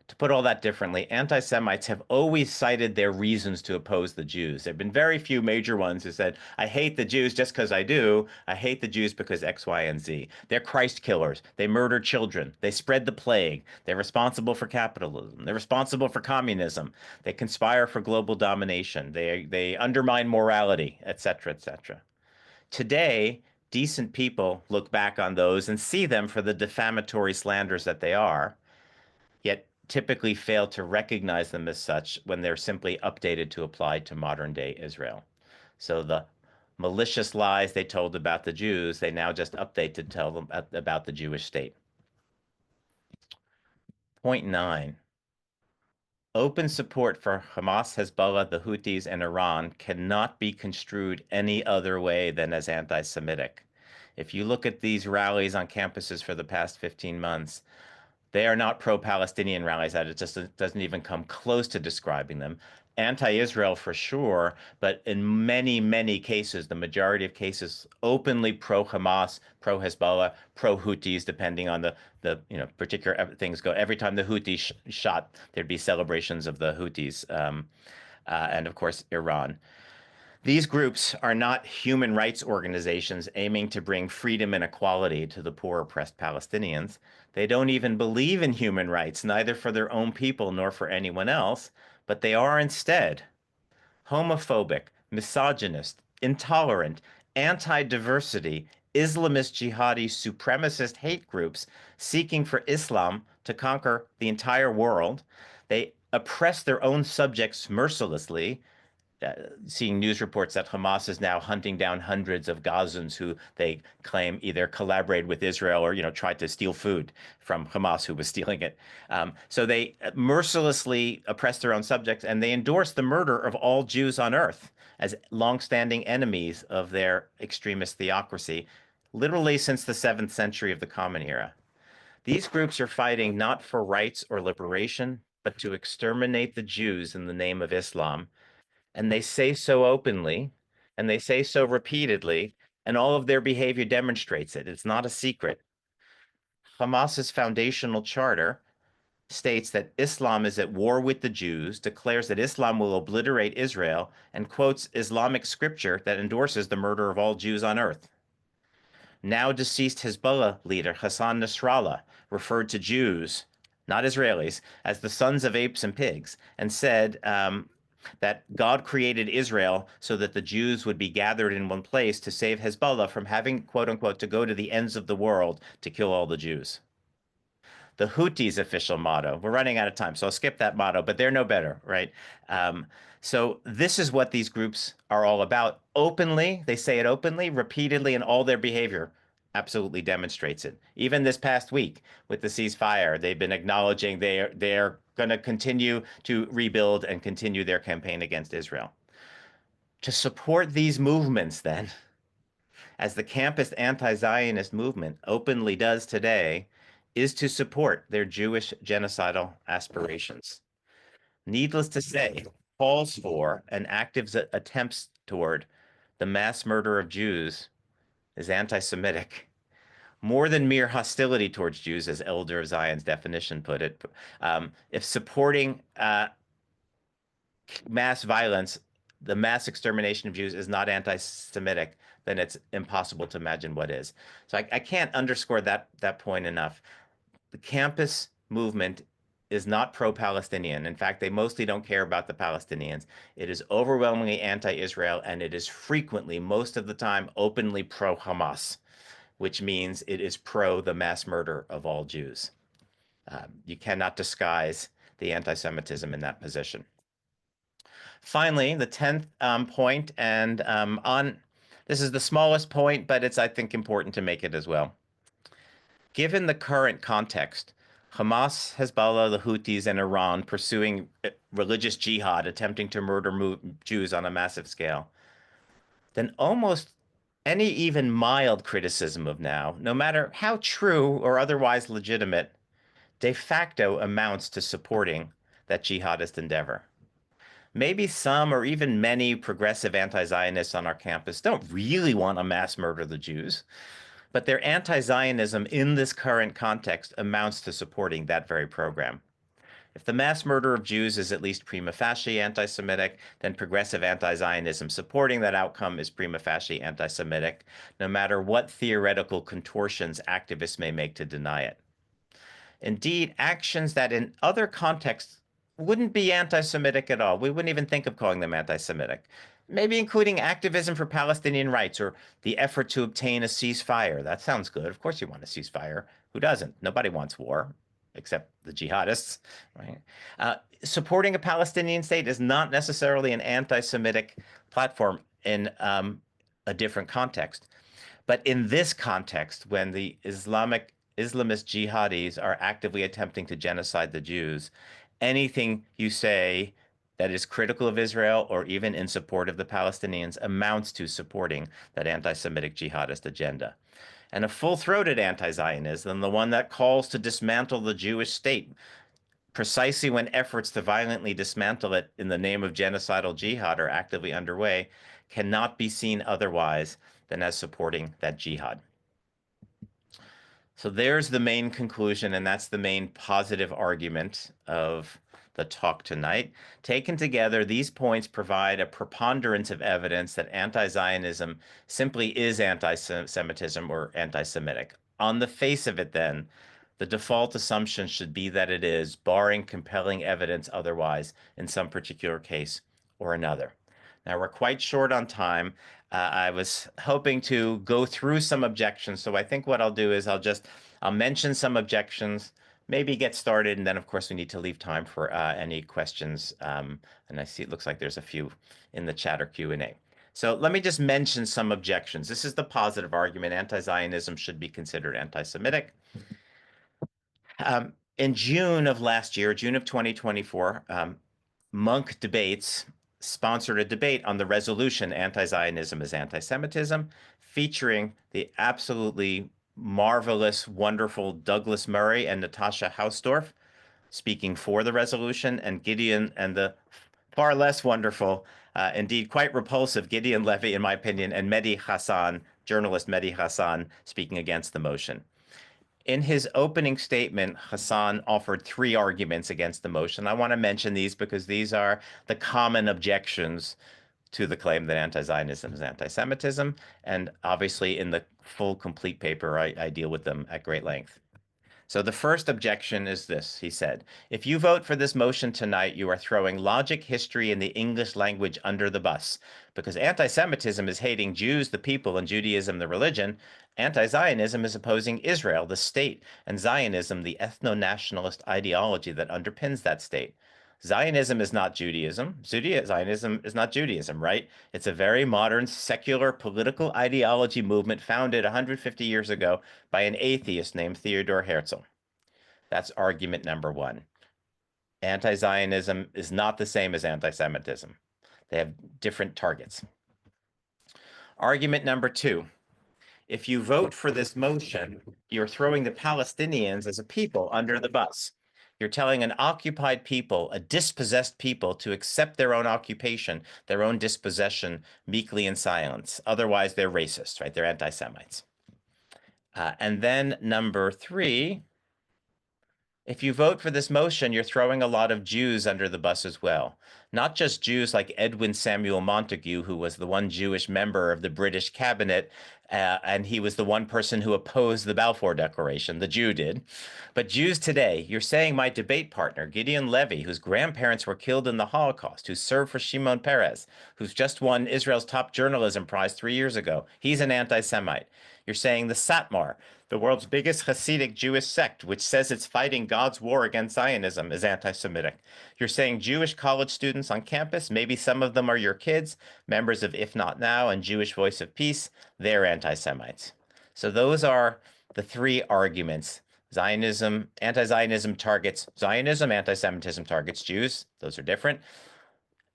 To put all that differently, anti-Semites have always cited their reasons to oppose the Jews. There have been very few major ones who said, I hate the Jews just because I do. I hate the Jews because X, Y, and Z. They're Christ killers. They murder children. They spread the plague. They're responsible for capitalism. They're responsible for communism. They conspire for global domination. They undermine morality, etc., etc. Today, decent people look back on those and see them for the defamatory slanders that they are, yet typically fail to recognize them as such when they're simply updated to apply to modern day Israel. So the malicious lies they told about the Jews, they now just update to tell them about the Jewish state. Point 9. Open support for Hamas, Hezbollah, the Houthis, and Iran cannot be construed any other way than as anti-Semitic. If you look at these rallies on campuses for the past 15 months, they are not pro-Palestinian rallies. That it just doesn't even come close to describing them. Anti-Israel for sure, but in many, many cases, the majority of cases, openly pro-Hamas, pro-Hezbollah, pro-Houthis, depending on the particular things go. Every time the Houthis shot, there'd be celebrations of the Houthis, and of course Iran. These groups are not human rights organizations aiming to bring freedom and equality to the poor oppressed Palestinians. They don't even believe in human rights, neither for their own people nor for anyone else, but they are instead homophobic, misogynist, intolerant, anti-diversity, Islamist, jihadi, supremacist hate groups seeking for Islam to conquer the entire world. They oppress their own subjects mercilessly, seeing news reports that Hamas is now hunting down hundreds of Gazans who they claim either collaborated with Israel or tried to steal food from Hamas, who was stealing it. So they mercilessly oppress their own subjects, and they endorse the murder of all Jews on earth as longstanding enemies of their extremist theocracy, literally since the 7th century of the Common Era. These groups are fighting not for rights or liberation, but to exterminate the Jews in the name of Islam. And they say so openly, and they say so repeatedly, and all of their behavior demonstrates it. It's not a secret. Hamas's foundational charter states that Islam is at war with the Jews, declares that Islam will obliterate Israel, and quotes Islamic scripture that endorses the murder of all Jews on earth. Now deceased Hezbollah leader Hassan Nasrallah referred to Jews, not Israelis, as the sons of apes and pigs, and said that God created Israel so that the Jews would be gathered in one place to save Hezbollah from having, quote unquote, to go to the ends of the world to kill all the Jews. The Houthis' official motto, we're running out of time, so I'll skip that motto, but they're no better, right? So this is what these groups are all about. Openly, they say it openly, repeatedly, and all their behavior absolutely demonstrates it. Even this past week with the ceasefire, they've been acknowledging they're going to continue to rebuild and continue their campaign against Israel. To support these movements, then, as the campus anti-Zionist movement openly does today, is to support their Jewish genocidal aspirations. Needless to say, calls for and active attempts toward the mass murder of Jews is anti-Semitic. More than mere hostility towards Jews, as Elder of Zion's definition put it. If supporting mass violence, the mass extermination of Jews is not anti-Semitic, then it's impossible to imagine what is. So I can't underscore that point enough. The campus movement is not pro-Palestinian. In fact, they mostly don't care about the Palestinians. It is overwhelmingly anti-Israel, and it is frequently, most of the time, openly pro-Hamas, which means it is pro the mass murder of all Jews. You cannot disguise the anti-Semitism in that position. Finally, the 10th point, and this is the smallest point, but it's, I think, important to make it as well. Given the current context, Hamas, Hezbollah, the Houthis, and Iran pursuing religious jihad, attempting to murder Jews on a massive scale, then almost any even mild criticism of now, no matter how true or otherwise legitimate, de facto amounts to supporting that jihadist endeavor. Maybe some or even many progressive anti-Zionists on our campus don't really want to mass murder the Jews, but their anti-Zionism in this current context amounts to supporting that very program. If the mass murder of Jews is at least prima facie anti-Semitic, then progressive anti-Zionism supporting that outcome is prima facie anti-Semitic, no matter what theoretical contortions activists may make to deny it. Indeed, actions that in other contexts wouldn't be anti-Semitic at all. We wouldn't even think of calling them anti-Semitic. Maybe including activism for Palestinian rights or the effort to obtain a ceasefire. That sounds good. Of course you want a ceasefire. Who doesn't? Nobody wants war, except the jihadists, right? Supporting a Palestinian state is not necessarily an anti-Semitic platform in a different context. But in this context, when the Islamist jihadis are actively attempting to genocide the Jews, anything you say that is critical of Israel or even in support of the Palestinians amounts to supporting that anti-Semitic jihadist agenda. And a full-throated anti-Zionism, the one that calls to dismantle the Jewish state, precisely when efforts to violently dismantle it in the name of genocidal jihad are actively underway, cannot be seen otherwise than as supporting that jihad. So there's the main conclusion, and that's the main positive argument of the talk tonight. Taken together, these points provide a preponderance of evidence that anti-Zionism simply is anti-Semitism or anti-Semitic. On the face of it, then, the default assumption should be that it is, barring compelling evidence otherwise in some particular case or another. Now, we're quite short on time. I was hoping to go through some objections. So I think what I'll do is I'll mention some objections, maybe get started, and then of course we need to leave time for any questions. And I see it looks like there's a few in the chat or Q&A. So let me just mention some objections. This is the positive argument. Anti-Zionism should be considered anti-Semitic. In June of last year, June of 2024, Monk Debates sponsored a debate on the resolution Anti-Zionism is Anti-Semitism, featuring the absolutely marvelous, wonderful Douglas Murray and Natasha Hausdorff speaking for the resolution, and Gideon and the far less wonderful, indeed quite repulsive Gideon Levy, in my opinion, and Mehdi Hassan, journalist Mehdi Hassan, speaking against the motion. In his opening statement, Hassan offered 3 arguments against the motion. I want to mention these because these are the common objections to the claim that anti-Zionism is anti-Semitism. And obviously, in the full, complete paper, I deal with them at great length. So the first objection is this, he said. If you vote for this motion tonight, you are throwing logic, history, and the English language under the bus. Because anti-Semitism is hating Jews, the people, and Judaism, the religion. Anti-Zionism is opposing Israel, the state, and Zionism, the ethno-nationalist ideology that underpins that state. Zionism is not Judaism. Zionism is not Judaism, right? It's a very modern, secular, political ideology movement founded 150 years ago by an atheist named Theodor Herzl. That's argument number 1. Anti-Zionism is not the same as anti-Semitism. They have different targets. Argument number 2. If you vote for this motion, you're throwing the Palestinians as a people under the bus. You're telling an occupied people, a dispossessed people, to accept their own occupation, their own dispossession, meekly in silence. Otherwise, they're racist, right? They're anti-Semites. And then number 3, if you vote for this motion, you're throwing a lot of Jews under the bus as well. Not just Jews like Edwin Samuel Montagu, who was the one Jewish member of the British cabinet, and he was the one person who opposed the Balfour Declaration, the Jew did. But Jews today, you're saying my debate partner, Gideon Levy, whose grandparents were killed in the Holocaust, who served for Shimon Peres, who's just won Israel's top journalism prize 3 years ago, he's an anti-Semite. You're saying the Satmar, the world's biggest Hasidic Jewish sect, which says it's fighting God's war against Zionism, is anti-Semitic. You're saying Jewish college students on campus, maybe some of them are your kids, members of If Not Now and Jewish Voice of Peace, they're anti-Semites. So those are the 3 arguments. Zionism, anti-Zionism targets Zionism, anti-Semitism targets Jews. Those are different.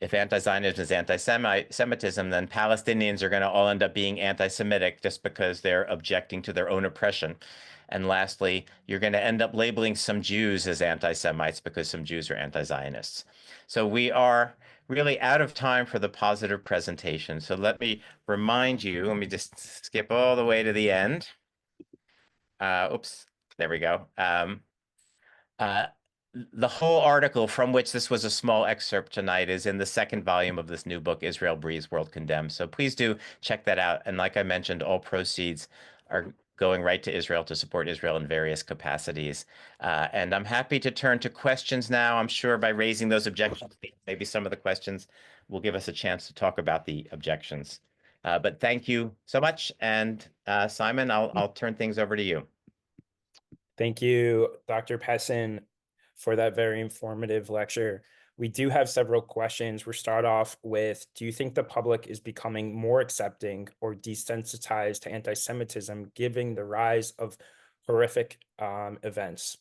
If anti-Zionism is anti-Semitism, then Palestinians are going to all end up being anti-Semitic just because they're objecting to their own oppression. And lastly, you're going to end up labeling some Jews as anti-Semites because some Jews are anti-Zionists. So we are really out of time for the positive presentation. So let me remind you, let me just skip all the way to the end. Oops, there we go. The whole article from which this was a small excerpt tonight is in the 2nd volume of this new book, Israel Breathes, World Condemns. So please do check that out. And like I mentioned, all proceeds are going right to Israel to support Israel in various capacities. And I'm happy to turn to questions now. I'm sure by raising those objections, maybe some of the questions will give us a chance to talk about the objections. But thank you so much. And Simon, I'll turn things over to you. Thank you, Dr. Pessin, for that very informative lecture. We do have several questions. We'll start off with, do you think the public is becoming more accepting or desensitized to anti-Semitism, given the rise of horrific events?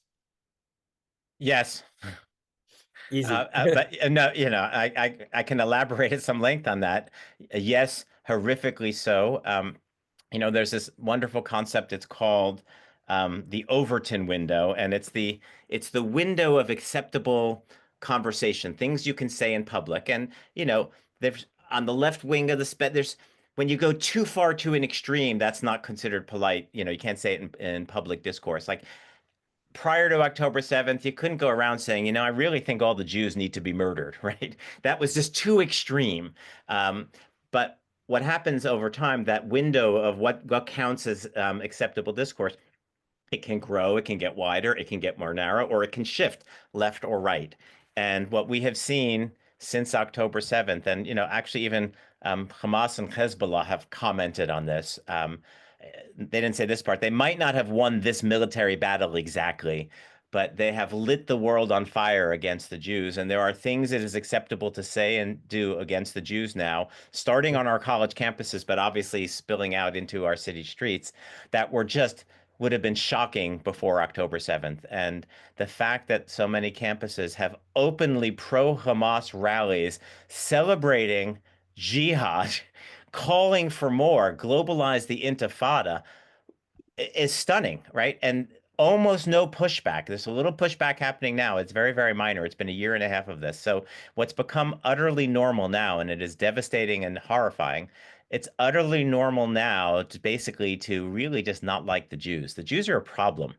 Yes. Easy. But no, I can elaborate at some length on that. Yes, horrifically so. There's this wonderful concept. It's called the Overton window, and it's the window of acceptable conversation, things you can say in public. And there's on the left wing of the there's when you go too far to an extreme, that's not considered polite. You can't say it in public discourse. Like prior to October 7th, you couldn't go around saying, I really think all the Jews need to be murdered, right? That was just too extreme. But what happens over time, that window of what counts as acceptable discourse, it can grow, it can get wider, it can get more narrow, or it can shift left or right. And what we have seen since October 7th, and actually even Hamas and Hezbollah have commented on this. They didn't say this part. They might not have won this military battle exactly, but they have lit the world on fire against the Jews. And there are things it is acceptable to say and do against the Jews now, starting on our college campuses, but obviously spilling out into our city streets, that would have been shocking before October 7th. And the fact that so many campuses have openly pro-Hamas rallies celebrating jihad, calling for more, globalize the intifada, is stunning, right? And almost no pushback. There's a little pushback happening now. It's very, very minor. It's been a year and a half of this. So what's become utterly normal now, and it is devastating and horrifying, it's utterly normal now to basically to really just not like the Jews. The Jews are a problem.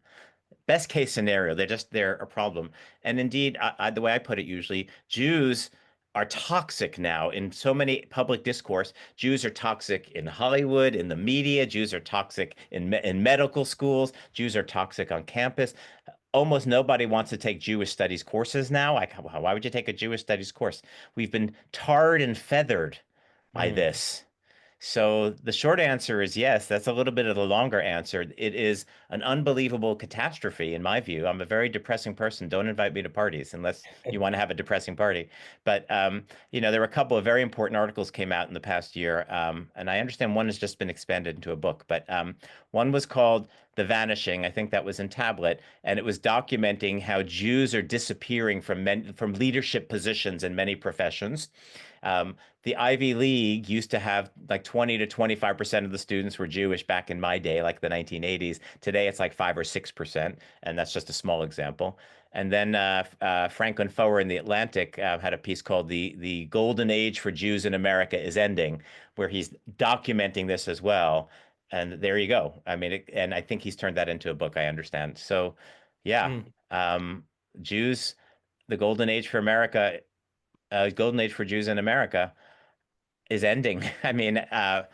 Best case scenario, they're a problem. And indeed, the way I put it usually, Jews are toxic now in so many public discourse. Jews are toxic in Hollywood, in the media. Jews are toxic in medical schools. Jews are toxic on campus. Almost nobody wants to take Jewish studies courses now. Like, why would you take a Jewish studies course? We've been tarred and feathered by Mm. this. So the short answer is yes. That's a little bit of the longer answer. It is an unbelievable catastrophe, in my view. I'm a very depressing person. Don't invite me to parties unless you want to have a depressing party. But there were a couple of very important articles came out in the past year, and I understand one has just been expanded into a book. But one was called "The Vanishing." I think that was in Tablet, and it was documenting how Jews are disappearing from leadership positions in many professions. The Ivy League used to have like 20 to 25% of the students were Jewish back in my day, like the 1980s. Today it's like 5 or 6%, and that's just a small example. And then Franklin Foer in The Atlantic had a piece called "The Golden Age for Jews in America is Ending," where he's documenting this as well. And there you go. I mean, and I think he's turned that into a book, I understand. So, yeah, Mm. um, Jews, the golden age for America, golden age for Jews in America is ending. I mean, the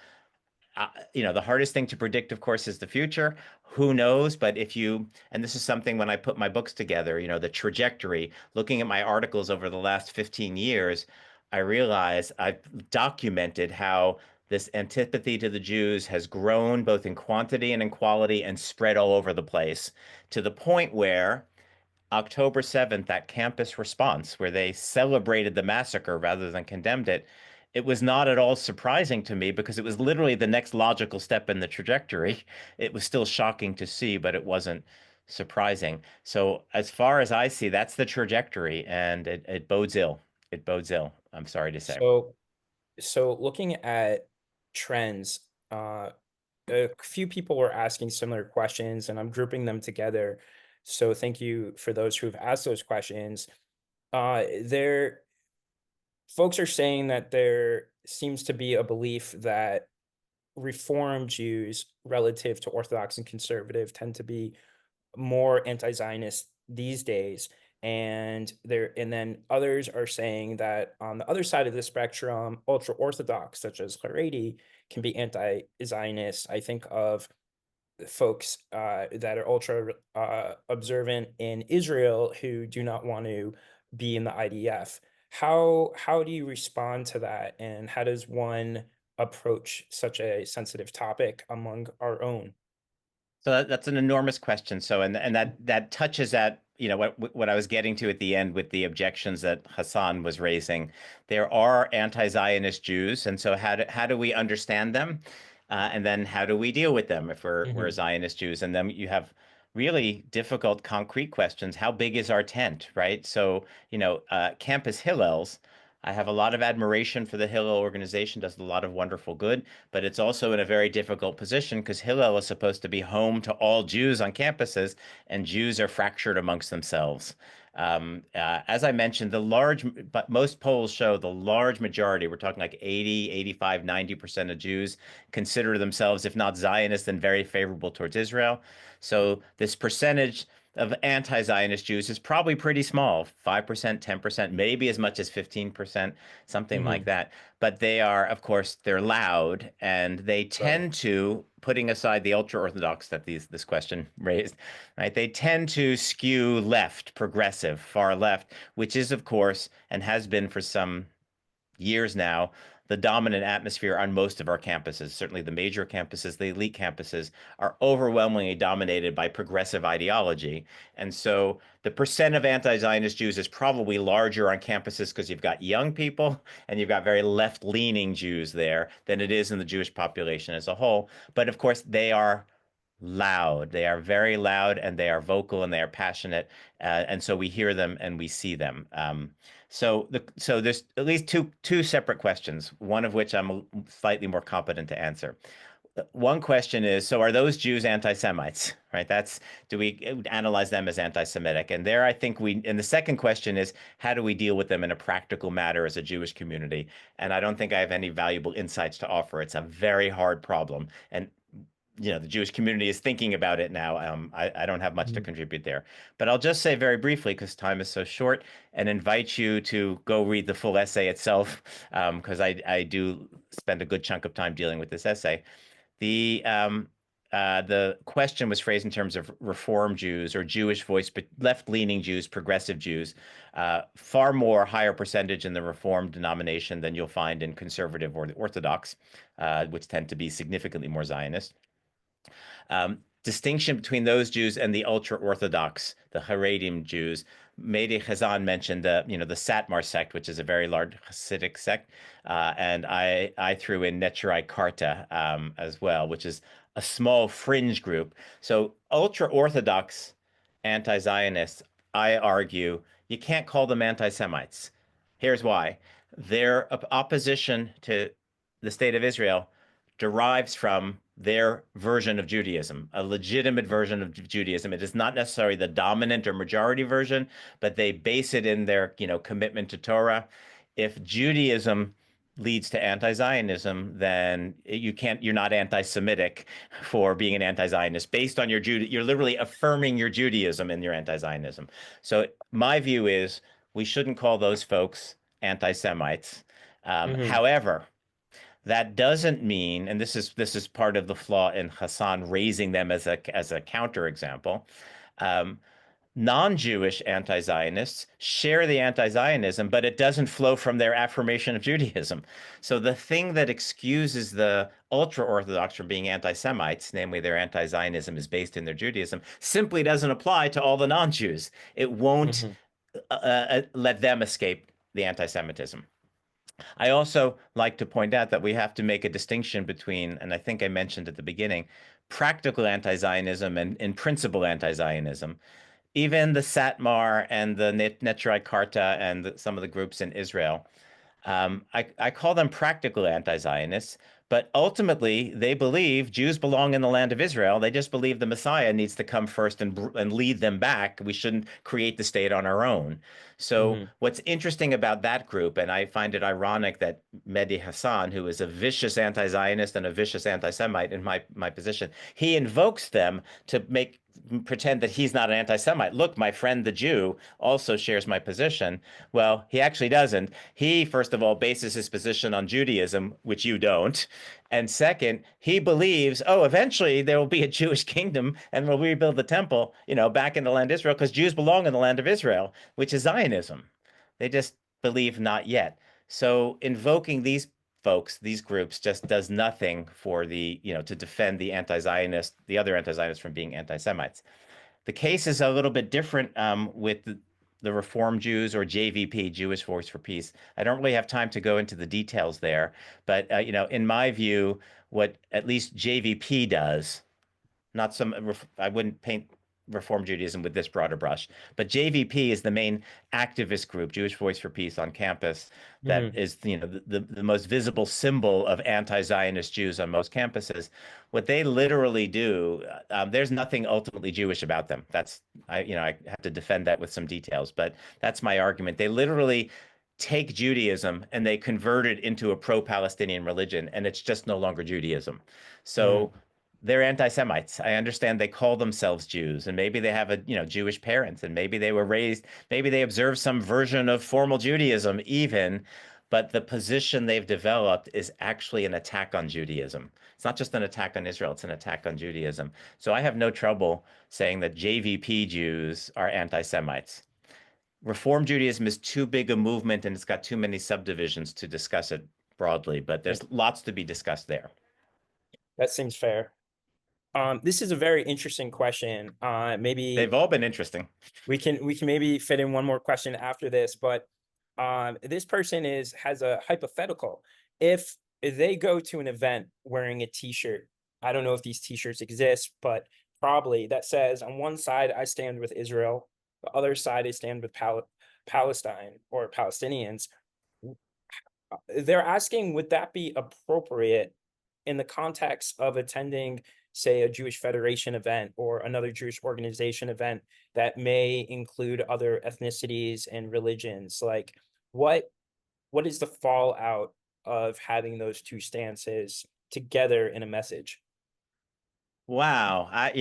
hardest thing to predict, of course, is the future. Who knows? But and this is something when I put my books together, the trajectory, looking at my articles over the last 15 years, I realize I've documented how this antipathy to the Jews has grown both in quantity and in quality and spread all over the place to the point where October 7th, that campus response where they celebrated the massacre rather than condemned it, it was not at all surprising to me because it was literally the next logical step in the trajectory. It was still shocking to see, but it wasn't surprising. So, as far as I see, that's the trajectory, and it bodes ill. It bodes ill, I'm sorry to say. So, so looking at trends, a few people were asking similar questions, and I'm grouping them together. So thank you for those who've asked those questions. There, folks are saying that there seems to be a belief that Reform Jews relative to Orthodox and conservative tend to be more anti-Zionist these days. And then others are saying that on the other side of the spectrum, ultra Orthodox, such as Haredi, can be anti-Zionist. I think of folks that are ultra observant in Israel who do not want to be in the IDF. How do you respond to that, and how does one approach such a sensitive topic among our own? So that's an enormous question. So and that touches at what I was getting to at the end with the objections that Hassan was raising. There are anti-Zionist Jews, and so how do we understand them? And then how do we deal with them if we're Hmm. Zionist Jews? And then you have really difficult, concrete questions. How big is our tent, right? So, Campus Hillels. I have a lot of admiration for the Hillel organization, does a lot of wonderful good, but it's also in a very difficult position because Hillel is supposed to be home to all Jews on campuses, and Jews are fractured amongst themselves. As I mentioned, but most polls show the large majority, we're talking like 80, 85, 90% of Jews consider themselves, if not Zionist, then very favorable towards Israel. So this percentage of anti-Zionist Jews is probably pretty small, 5%, 10%, maybe as much as 15%, something like Hmm. that. But they are, of course, they're loud, and they Right. tend to, putting aside the ultra-Orthodox that this question raised, right? They tend to skew left, progressive, far left, which is, of course, and has been for some years now, the dominant atmosphere on most of our campuses. Certainly the major campuses, the elite campuses, are overwhelmingly dominated by progressive ideology. And so the percent of anti-Zionist Jews is probably larger on campuses because you've got young people and you've got very left-leaning Jews there than it is in the Jewish population as a whole. But of course, they are loud. They are very loud, and they are vocal, and they are passionate, and so we hear them and we see them. So there's at least two separate questions, one of which I'm slightly more competent to answer. One question is, so are those Jews anti-Semites, right? Do we analyze them as anti-Semitic? And there, I think and the second question is, how do we deal with them in a practical matter as a Jewish community? And I don't think I have any valuable insights to offer. It's a very hard problem. And the Jewish community is thinking about it now. I don't have much to Hmm. contribute there, but I'll just say very briefly, because time is so short, and invite you to go read the full essay itself, because I do spend a good chunk of time dealing with this essay. The question was phrased in terms of Reform Jews or Jewish voice, but left-leaning Jews, progressive Jews, far more higher percentage in the Reform denomination than you'll find in conservative or the Orthodox, which tend to be significantly more Zionist. Distinction between those Jews and the ultra-Orthodox, the Haredim Jews. Mehdi Chazan mentioned the Satmar sect, which is a very large Hasidic sect, and I threw in Neturei Karta as well, which is a small fringe group. So ultra-Orthodox anti-Zionists, I argue, you can't call them anti-Semites. Here's why. Their opposition to the state of Israel derives from their version of Judaism, a legitimate version of Judaism. It is not necessarily the dominant or majority version, but they base it in their, commitment to Torah. If Judaism leads to anti-Zionism, then you're not anti-Semitic for being an anti-Zionist based on you're literally affirming your Judaism in your anti-Zionism. So my view is we shouldn't call those folks anti-Semites. Hmm. However, that doesn't mean, and this is part of the flaw in Hassan raising them as a counterexample. Um, Non-Jewish anti-Zionists share the anti-Zionism, but it doesn't flow from their affirmation of Judaism. So the thing that excuses the ultra-Orthodox from being anti-Semites, namely their anti-Zionism is based in their Judaism, simply doesn't apply to all the non-Jews. It won't Hmm. let them escape the anti-Semitism. I also like to point out that we have to make a distinction between, and I think I mentioned at the beginning, practical anti-Zionism and in principle anti-Zionism. Even the Satmar and the Neturei Karta and some of the groups in Israel, I call them practical anti-Zionists, but ultimately they believe Jews belong in the land of Israel. They just believe the Messiah needs to come first and lead them back. We shouldn't create the state on our own. So Hmm. what's interesting about that group, and I find it ironic that Mehdi Hassan, who is a vicious anti-Zionist and a vicious anti-Semite in my position, he invokes them to pretend that he's not an anti-Semite. Look, my friend the Jew also shares my position. Well, he actually doesn't. He, first of all, bases his position on Judaism, which you don't. And second, he believes, oh, eventually there will be a Jewish kingdom and we'll rebuild the temple, back in the land of Israel, because Jews belong in the land of Israel, which is Zionism. They just believe not yet. So invoking these folks, these groups, just does nothing for to defend the other anti-Zionists from being anti-Semites. The case is a little bit different with the Reform Jews or JVP, Jewish Voice for Peace. I don't really have time to go into the details there, but in my view, what at least JVP does, not some, I wouldn't paint Reform Judaism with this broader brush, but JVP is the main activist group, Jewish Voice for Peace on campus, that Mhm. is, the most visible symbol of anti-Zionist Jews on most campuses. What they literally do, there's nothing ultimately Jewish about them. I have to defend that with some details, but that's my argument. They literally take Judaism and they convert it into a pro-Palestinian religion, and it's just no longer Judaism. So Mm. they're anti-Semites. I understand they call themselves Jews, and maybe they have Jewish parents, and maybe they were raised, maybe they observe some version of formal Judaism even, but the position they've developed is actually an attack on Judaism. It's not just an attack on Israel, it's an attack on Judaism. So I have no trouble saying that JVP Jews are anti-Semites. Reform Judaism is too big a movement and it's got too many subdivisions to discuss it broadly, but there's lots to be discussed there. That seems fair. This is a very interesting question. They've Maybe all been interesting. we can maybe fit in one more question after this, but this person has a hypothetical. If they go to an event wearing a t-shirt, I don't know if these t-shirts exist, but probably that says on one side I stand with Israel, the other side I stand with Palestine or Palestinians. They're asking, would that be appropriate in the context of attending, say, a Jewish Federation event or another Jewish organization event that may include other ethnicities and religions? Like, what what is the fallout of having those two stances together in a message? Wow, I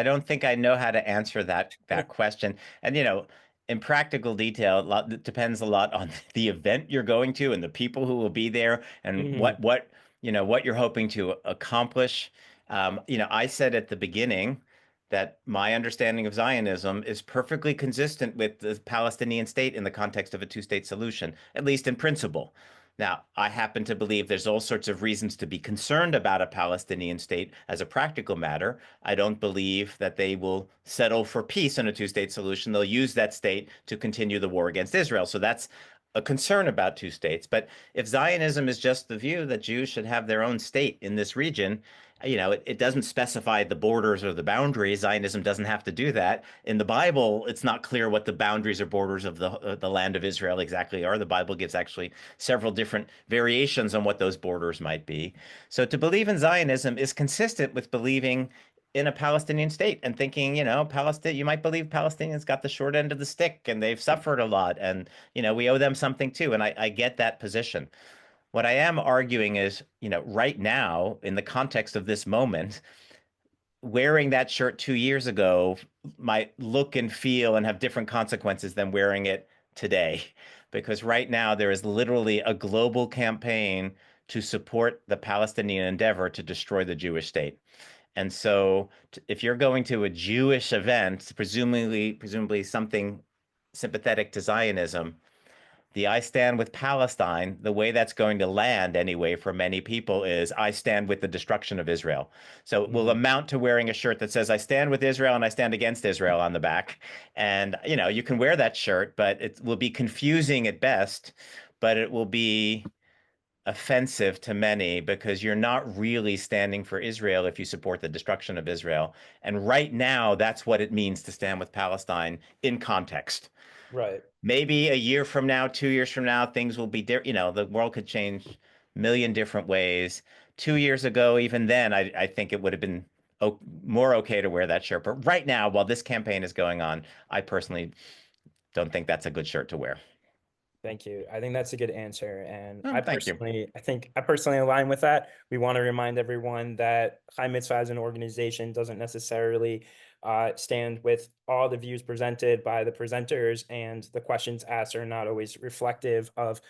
don't think I know how to answer that question. And in practical detail, it depends a lot on the event you're going to and the people who will be there and Mhm. what you're hoping to accomplish. I said at the beginning that my understanding of Zionism is perfectly consistent with the Palestinian state in the context of a two-state solution, at least in principle. Now, I happen to believe there's all sorts of reasons to be concerned about a Palestinian state as a practical matter. I don't believe that they will settle for peace in a two-state solution. They'll use that state to continue the war against Israel. So that's a concern about two states. But if Zionism is just the view that Jews should have their own state in this region, it doesn't specify the borders or the boundaries. Zionism doesn't have to do that. In the Bible, it's not clear what the boundaries or borders of the land of Israel exactly are. The Bible gives actually several different variations on what those borders might be. So to believe in Zionism is consistent with believing in a Palestinian state and thinking, Palestine, you might believe Palestinians got the short end of the stick and they've suffered a lot and, we owe them something too. And I get that position. What I am arguing is, right now, in the context of this moment, wearing that shirt 2 years ago might look and feel and have different consequences than wearing it today. Because right now, there is literally a global campaign to support the Palestinian endeavor to destroy the Jewish state. And so, if you're going to a Jewish event, presumably something sympathetic to Zionism, the I stand with Palestine, the way that's going to land anyway for many people is I stand with the destruction of Israel. So it will Mhm. amount to wearing a shirt that says I stand with Israel and I stand against Israel on the back. And, you can wear that shirt, but it will be confusing at best, but it will be offensive to many because you're not really standing for Israel if you support the destruction of Israel. And right now, that's what it means to stand with Palestine in context. Right. Maybe a year from now, 2 years from now, things will be different. The world could change a million different ways. 2 years ago, even then, I think it would have been more okay to wear that shirt. But right now, while this campaign is going on, I personally don't think that's a good shirt to wear. Thank you. I think that's a good answer. And Oh, thank you. I personally align with that. We want to remind everyone that Chai Mitzvah as an organization doesn't necessarily stand with all the views presented by the presenters, and the questions asked are not always reflective of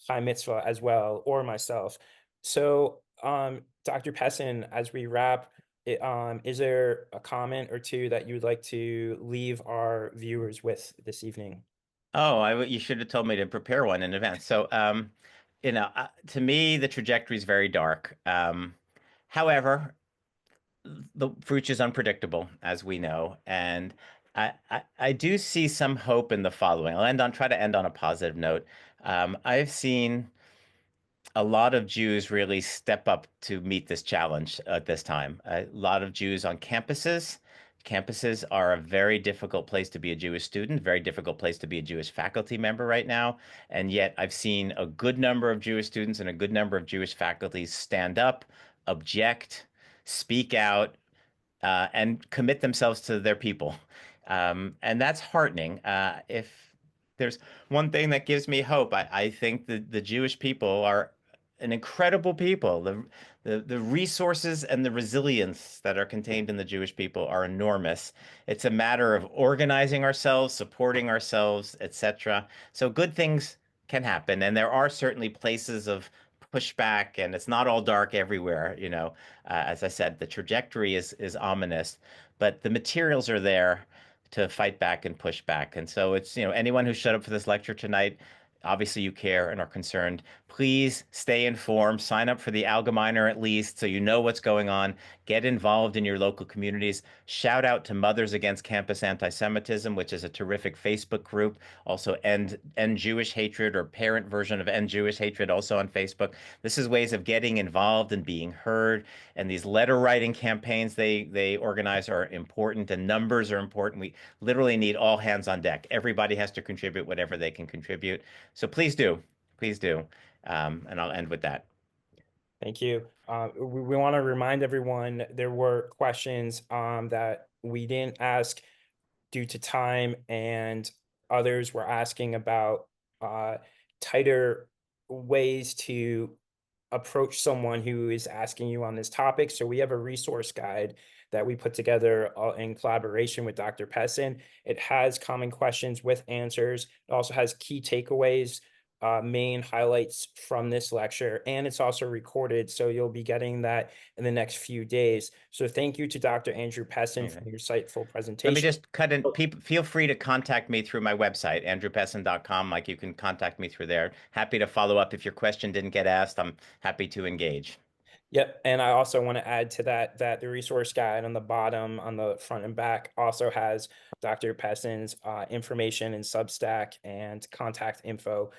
Chai Mitzvah as well, or myself. So, Dr. Pessin, as we wrap, is there a comment or two that you'd like to leave our viewers with this evening? Oh, you should have told me to prepare one in advance. So, to me, the trajectory is very dark. However, the future is unpredictable, as we know, and I do see some hope in the following. Try to end on a positive note. I've seen a lot of Jews really step up to meet this challenge at this time. A lot of Jews on campuses. Campuses are a very difficult place to be a Jewish student, very difficult place to be a Jewish faculty member right now. And yet I've seen a good number of Jewish students and a good number of Jewish faculties stand up, object, speak out, and commit themselves to their people. And that's heartening. If there's one thing that gives me hope, I think that the Jewish people are an incredible people. The resources and the resilience that are contained in the Jewish people are enormous. It's a matter of organizing ourselves, supporting ourselves, etc. So good things can happen, and there are certainly places of pushback, and it's not all dark everywhere. As I said, the trajectory is ominous, but the materials are there to fight back and push back. And so it's, anyone who showed up for this lecture tonight, obviously you care and are concerned. Please stay informed. Sign up for the Allgemeiner at least so you know what's going on. Get involved in your local communities. Shout out to Mothers Against Campus Anti-Semitism, which is a terrific Facebook group. Also, End Jewish Hatred, or parent version of End Jewish Hatred, also on Facebook. This is ways of getting involved and being heard. And these letter writing campaigns they organize are important, and numbers are important. We literally need all hands on deck. Everybody has to contribute whatever they can contribute. So please do, please do. And I'll end with that. Thank you. We want to remind everyone there were questions that we didn't ask due to time, and others were asking about uh, tighter ways to approach someone who is asking you on this topic. So we have a resource guide that we put together in collaboration with Dr. Pessin. It has common questions with answers. It also has key takeaways, main highlights from this lecture, and it's also recorded. So you'll be getting that in the next few days. So thank you to Dr. Andrew Pessin for Okay. your insightful Let me presentation. just cut in. People, feel free to contact me through my website, andrewpessin.com. Like, you can contact me through there. Happy to follow up if your question didn't get asked. I'm happy to engage. Yep, and I also want to add to that the resource guide on the bottom, on the front and back, also has Dr. Pessin's information in Substack and contact info.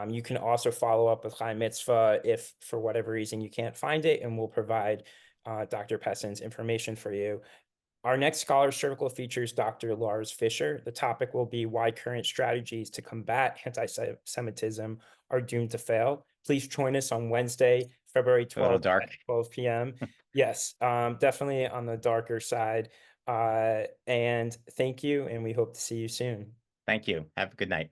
You can also follow up with Chai Mitzvah if for whatever reason you can't find it, and we'll provide Dr. Pessin's information for you. Our next Scholar Circle features Dr. Lars Fischer. The topic will be why current strategies to combat anti-Semitism are doomed to fail. Please join us on Wednesday, February A little 12th at dark. 12 p.m. Yes, definitely on the darker side. And thank you, and we hope to see you soon. Thank you. Have a good night.